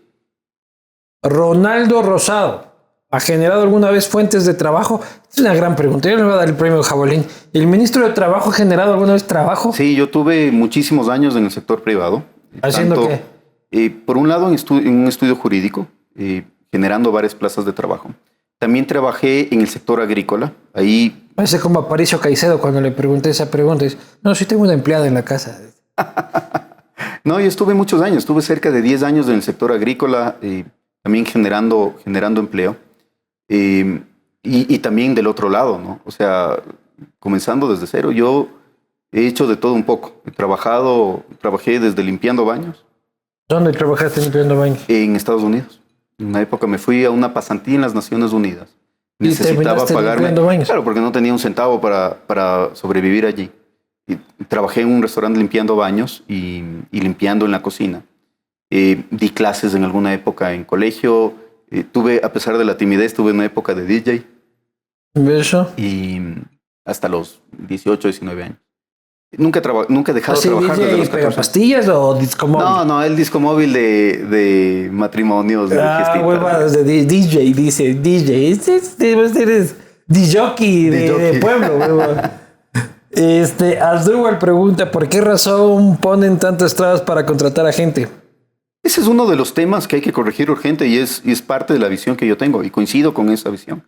S1: Ronaldo Rosado, ¿ha generado alguna vez fuentes de trabajo? Es una gran pregunta. Yo le voy a dar el premio Jabolín. ¿El ministro de Trabajo ha generado alguna vez trabajo?
S2: Sí, yo tuve muchísimos años en el sector privado.
S1: ¿Haciendo qué?
S2: Por un lado, en un estudio jurídico, generando varias plazas de trabajo. También trabajé en el sector agrícola. Ahí...
S1: Parece como Aparicio Caicedo cuando le pregunté esa pregunta. Dice, no, sí tengo una empleada en la casa.
S2: No, yo estuve muchos años. Estuve cerca de 10 años en el sector agrícola, también generando empleo. Y también del otro lado, ¿no? O sea, comenzando desde cero. Yo he hecho de todo un poco. Trabajé desde limpiando baños.
S1: ¿Dónde trabajaste limpiando baños?
S2: En Estados Unidos. En una época me fui a una pasantía en las Naciones Unidas.
S1: ¿Y
S2: necesitaba pagarme.
S1: Baños?
S2: Claro, porque no tenía un centavo para sobrevivir allí. Y trabajé en un restaurante limpiando baños y limpiando en la cocina. Di clases en alguna época en colegio. A pesar de la timidez, tuve una época de DJ.
S1: ¿Eso?
S2: Y hasta los 18, 19 años. Nunca he dejado de trabajar desde los 14.
S1: ¿Pastillas o disco móvil?
S2: No, el disco móvil de matrimonios, de fiestitas.
S1: Huevadas de DJ, dice DJ. Eres DJ de pueblo, huevón. Asdrúbal pregunta, ¿por qué razón ponen tantas trabas para contratar a gente?
S2: Ese es uno de los temas que hay que corregir urgente y es parte de la visión que yo tengo y coincido con esa visión.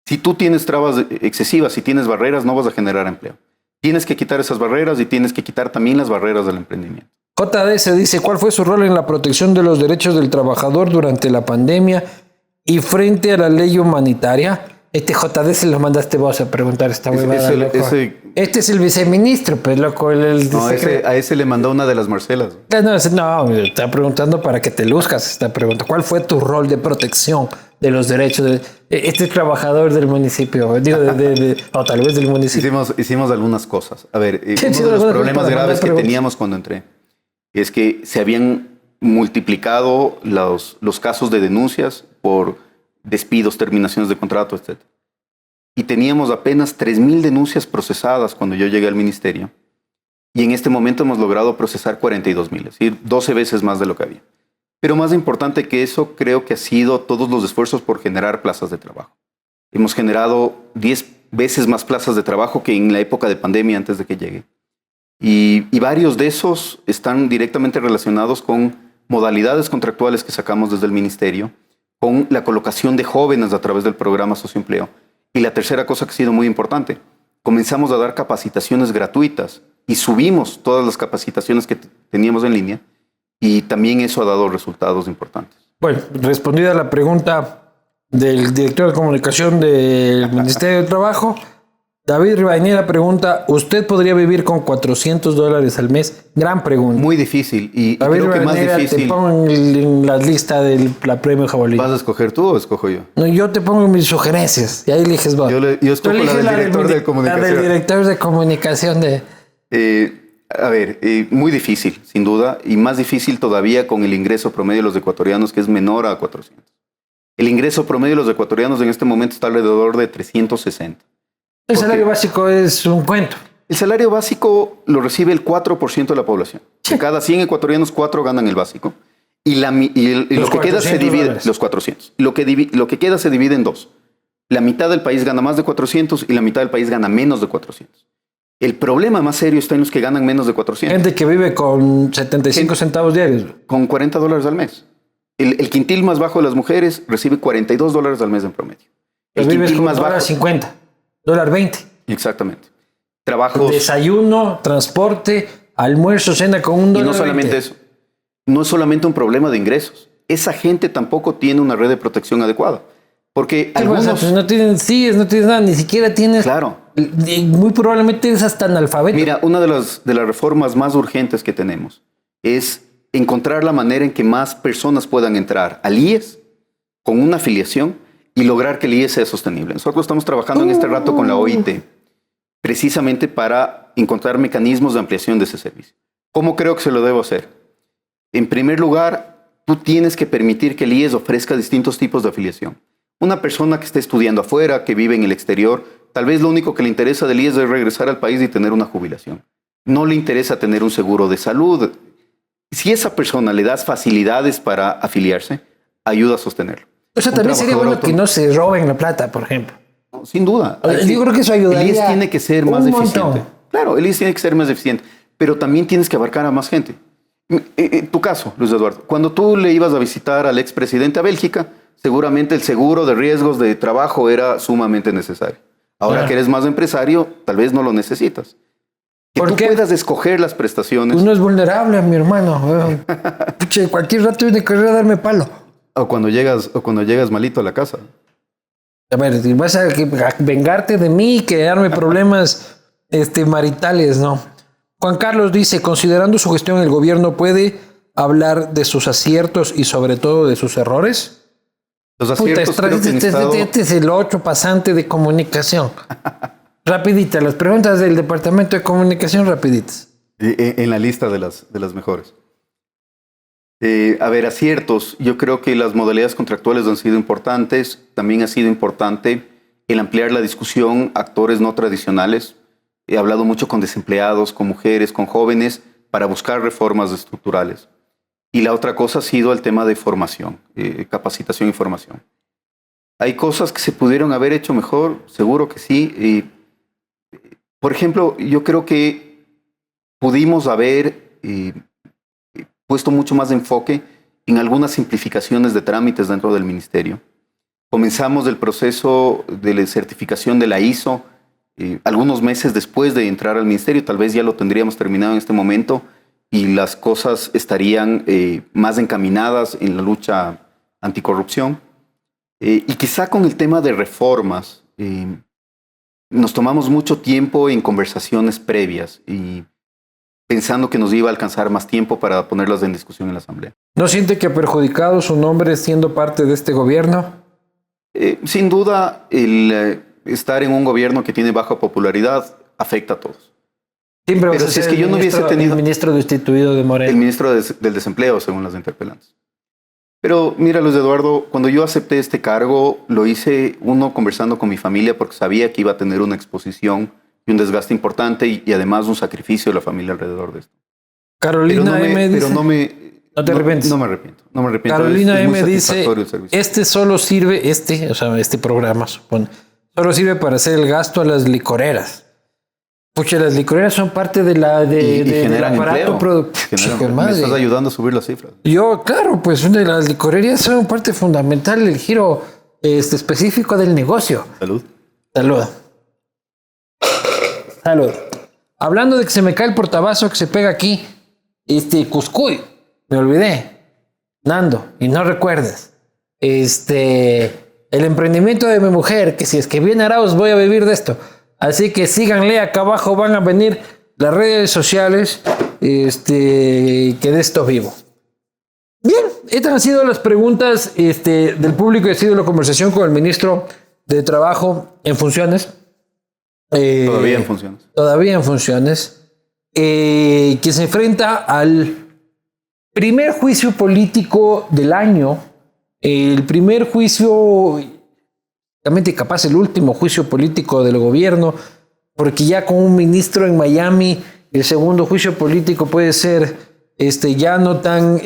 S2: Si tú tienes trabas excesivas, si tienes barreras, no vas a generar empleo. Tienes que quitar esas barreras y tienes que quitar también las barreras del emprendimiento.
S1: JDS dice, ¿cuál fue su rol en la protección de los derechos del trabajador durante la pandemia y frente a la ley humanitaria? JDS lo mandaste vos a preguntar esta huevada, loco. Este es el viceministro, pues, loco.
S2: A ese le mandó una de las Marcelas.
S1: No, está preguntando para que te luzcas esta pregunta. ¿Cuál fue tu rol de protección de los derechos de este trabajador del municipio? Digo, o tal vez del municipio.
S2: Hicimos algunas cosas. A ver, uno de los problemas graves que teníamos cuando entré es que se habían multiplicado los casos de denuncias por despidos, terminaciones de contrato, etc. Y teníamos apenas 3,000 denuncias procesadas cuando yo llegué al ministerio. Y en este momento hemos logrado procesar 42,000, es decir, 12 veces más de lo que había. Pero más importante que eso, creo que ha sido todos los esfuerzos por generar plazas de trabajo. Hemos generado 10 veces más plazas de trabajo que en la época de pandemia antes de que llegue. Y varios de esos están directamente relacionados con modalidades contractuales que sacamos desde el ministerio, con la colocación de jóvenes a través del programa Socioempleo. Y la tercera cosa que ha sido muy importante, comenzamos a dar capacitaciones gratuitas y subimos todas las capacitaciones que teníamos en línea y también eso ha dado resultados importantes.
S1: Bueno, respondida la pregunta del director de comunicación del Ministerio de Trabajo, David Rivadeneira pregunta, ¿usted podría vivir con $400 al mes? Gran pregunta.
S2: Muy difícil. Y
S1: David
S2: creo que más difícil.
S1: Te pongo en la lista del premio Jabolí.
S2: ¿Vas a escoger tú o escojo yo?
S1: No, yo te pongo mis sugerencias y ahí eliges vos.
S2: Yo escojo la del director de comunicación.
S1: La del director de comunicación
S2: muy difícil, sin duda, y más difícil todavía con el ingreso promedio de los ecuatorianos, que es menor a 400. El ingreso promedio de los ecuatorianos en este momento está alrededor de 360.
S1: El salario básico es un cuento.
S2: El salario básico lo recibe el 4% de la población. De cada 100 ecuatorianos, 4 ganan el básico. Y lo que queda se divide, los 400. Lo que queda se divide en dos. La mitad del país gana más de 400 y la mitad del país gana menos de 400. El problema más serio está en los que ganan menos de 400.
S1: Gente que vive con 75 centavos diarios.
S2: Con $40 al mes. El quintil más bajo de las mujeres recibe $42 al mes en promedio.
S1: El quintil más bajo, $50, $20.
S2: Exactamente. Trabajos.
S1: Desayuno, transporte, almuerzo, cena con $1.
S2: Y no solamente eso. No es solamente un problema de ingresos. Esa gente tampoco tiene una red de protección adecuada. Porque algunos...
S1: Pues no tienen CIES, no tienes nada, ni siquiera tienes...
S2: Claro.
S1: Muy probablemente eres hasta analfabeto.
S2: Mira, una de las reformas más urgentes que tenemos es encontrar la manera en que más personas puedan entrar al IES con una afiliación y lograr que el IES sea sostenible. Nosotros estamos trabajando en este rato con la OIT precisamente para encontrar mecanismos de ampliación de ese servicio. ¿Cómo creo que se lo debo hacer? En primer lugar, tú tienes que permitir que el IES ofrezca distintos tipos de afiliación. Una persona que esté estudiando afuera, que vive en el exterior, tal vez lo único que le interesa del IES es regresar al país y tener una jubilación. No le interesa tener un seguro de salud. Si a esa persona le das facilidades para afiliarse, ayuda a sostenerlo.
S1: O sea, también sería bueno que no se roben la plata, por ejemplo.
S2: No, sin duda.
S1: Yo creo que eso ayudaría.
S2: El IES tiene que ser más eficiente. Claro, el IES tiene que ser más eficiente, pero también tienes que abarcar a más gente. En tu caso, Luis Eduardo, cuando tú le ibas a visitar al expresidente a Bélgica, seguramente el seguro de riesgos de trabajo era sumamente necesario. Ahora que eres más empresario, tal vez no lo necesitas. Que tú puedas escoger las prestaciones.
S1: Uno es vulnerable, mi hermano. Pucha, cualquier rato viene a querer darme palo.
S2: O cuando llegas malito a la casa.
S1: A ver, vas a vengarte de mí y crearme problemas maritales, ¿no? Juan Carlos dice, considerando su gestión, ¿el gobierno puede hablar de sus aciertos y sobre todo de sus errores?
S2: Los aciertos
S1: este es el 8 pasante de comunicación. Rapidita, las preguntas del Departamento de Comunicación, rapiditas.
S2: En la lista de las mejores. Aciertos. Yo creo que las modalidades contractuales han sido importantes. También ha sido importante el ampliar la discusión a actores no tradicionales. he hablado mucho con desempleados, con mujeres, con jóvenes, para buscar reformas estructurales. Y la otra cosa ha sido el tema de formación, capacitación y formación. ¿Hay cosas que se pudieron haber hecho mejor? Seguro que sí. Por ejemplo, yo creo que pudimos haber puesto mucho más enfoque en algunas simplificaciones de trámites dentro del ministerio. Comenzamos el proceso de la certificación de la ISO algunos meses después de entrar al ministerio. Tal vez ya lo tendríamos terminado en este momento y las cosas estarían más encaminadas en la lucha anticorrupción. Y quizá con el tema de reformas, nos tomamos mucho tiempo en conversaciones previas y pensando que nos iba a alcanzar más tiempo para ponerlas en discusión en la Asamblea.
S1: ¿No siente que ha perjudicado su nombre siendo parte de este gobierno?
S2: Sin duda, el estar en un gobierno que tiene baja popularidad afecta a todos.
S1: Siempre
S2: Pero si es que yo no hubiese tenido...
S1: El ministro destituido de Moreno.
S2: El ministro del desempleo, según las interpelantes. Pero mira, Luis Eduardo, cuando yo acepté este cargo, lo hice conversando con mi familia porque sabía que iba a tener una exposición y un desgaste importante y además un sacrificio de la familia alrededor de esto.
S1: Carolina M dice...
S2: No te arrepientes. No me arrepiento.
S1: Carolina M dice, este solo sirve, este programa, supone, solo sirve para hacer el gasto a las licoreras. Pucha, las licoreras son parte del aparato productivo.
S2: Me estás ayudando a subir las cifras.
S1: Claro, pues las licorerías son parte fundamental del giro específico del negocio. Salud. Hablando de que se me cae el portabazo que se pega aquí, Cuscuy, me olvidé. Nando, y no recuerdes. El emprendimiento de mi mujer, que si es que viene Arauz voy a vivir de esto. Así que síganle, acá abajo van a venir las redes sociales, que de esto vivo. Bien, estas han sido las preguntas del público y ha sido la conversación con el ministro de Trabajo en funciones.
S2: Todavía en funciones.
S1: Que se enfrenta al primer juicio político del año. El primer juicio... realmente capaz el último juicio político del gobierno, porque ya con un ministro en Miami, el segundo juicio político puede ser ya no tan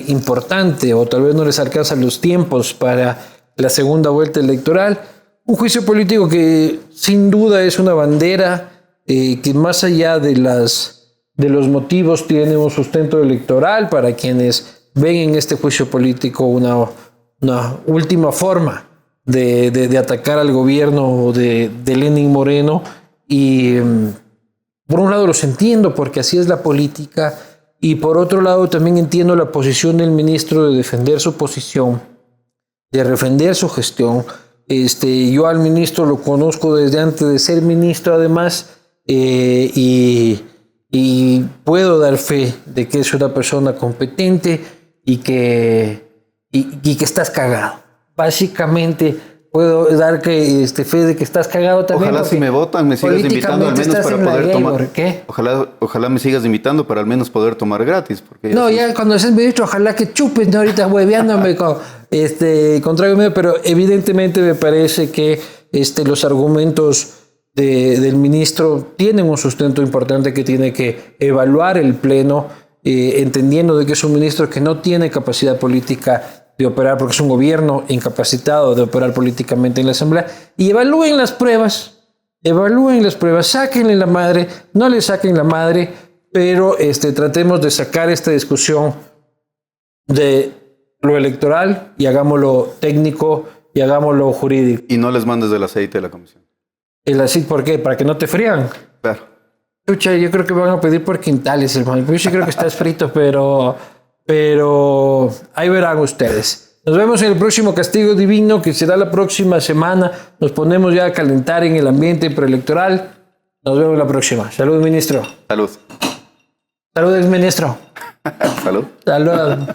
S1: importante, o tal vez no les alcanzan los tiempos para la segunda vuelta electoral. Un juicio político que sin duda es una bandera que más allá de los motivos tiene un sustento electoral para quienes ven en este juicio político una última forma de atacar al gobierno de Lenín Moreno. Y por un lado los entiendo porque así es la política, y por otro lado también entiendo la posición del ministro de defender su posición, de defender su gestión. Yo al ministro lo conozco desde antes de ser ministro además, y puedo dar fe de que es una persona competente y que estás cagado. Básicamente puedo dar fe de que estás cagado también.
S2: Ojalá si me votan me sigas invitando al menos para poder tomar.
S1: ¿Qué?
S2: Ojalá me sigas invitando para al menos poder tomar gratis. Porque
S1: ya cuando seas ministro, ojalá que chupes, ¿no? Ahorita hueveándome con trago medio, pero evidentemente me parece que los argumentos del ministro tienen un sustento importante que tiene que evaluar el Pleno, entendiendo de que es un ministro que no tiene capacidad política de operar porque es un gobierno incapacitado de operar políticamente en la Asamblea, y evalúen las pruebas, sáquenle la madre, no le saquen la madre, pero tratemos de sacar esta discusión de lo electoral y hagámoslo técnico y hagámoslo jurídico.
S2: Y no les mandes el aceite de la comisión.
S1: ¿El aceite por qué? ¿Para que no te frían?
S2: Claro.
S1: Escucha, yo creo que van a pedir por quintales, hermano. Yo sí creo que estás frito, pero ahí verán ustedes. Nos vemos en el próximo Castigo Divino, que será la próxima semana. Nos ponemos ya a calentar en el ambiente preelectoral. Nos vemos la próxima. Salud, ministro.
S2: Salud.
S1: Salud, exministro.
S2: Salud.
S1: Salud.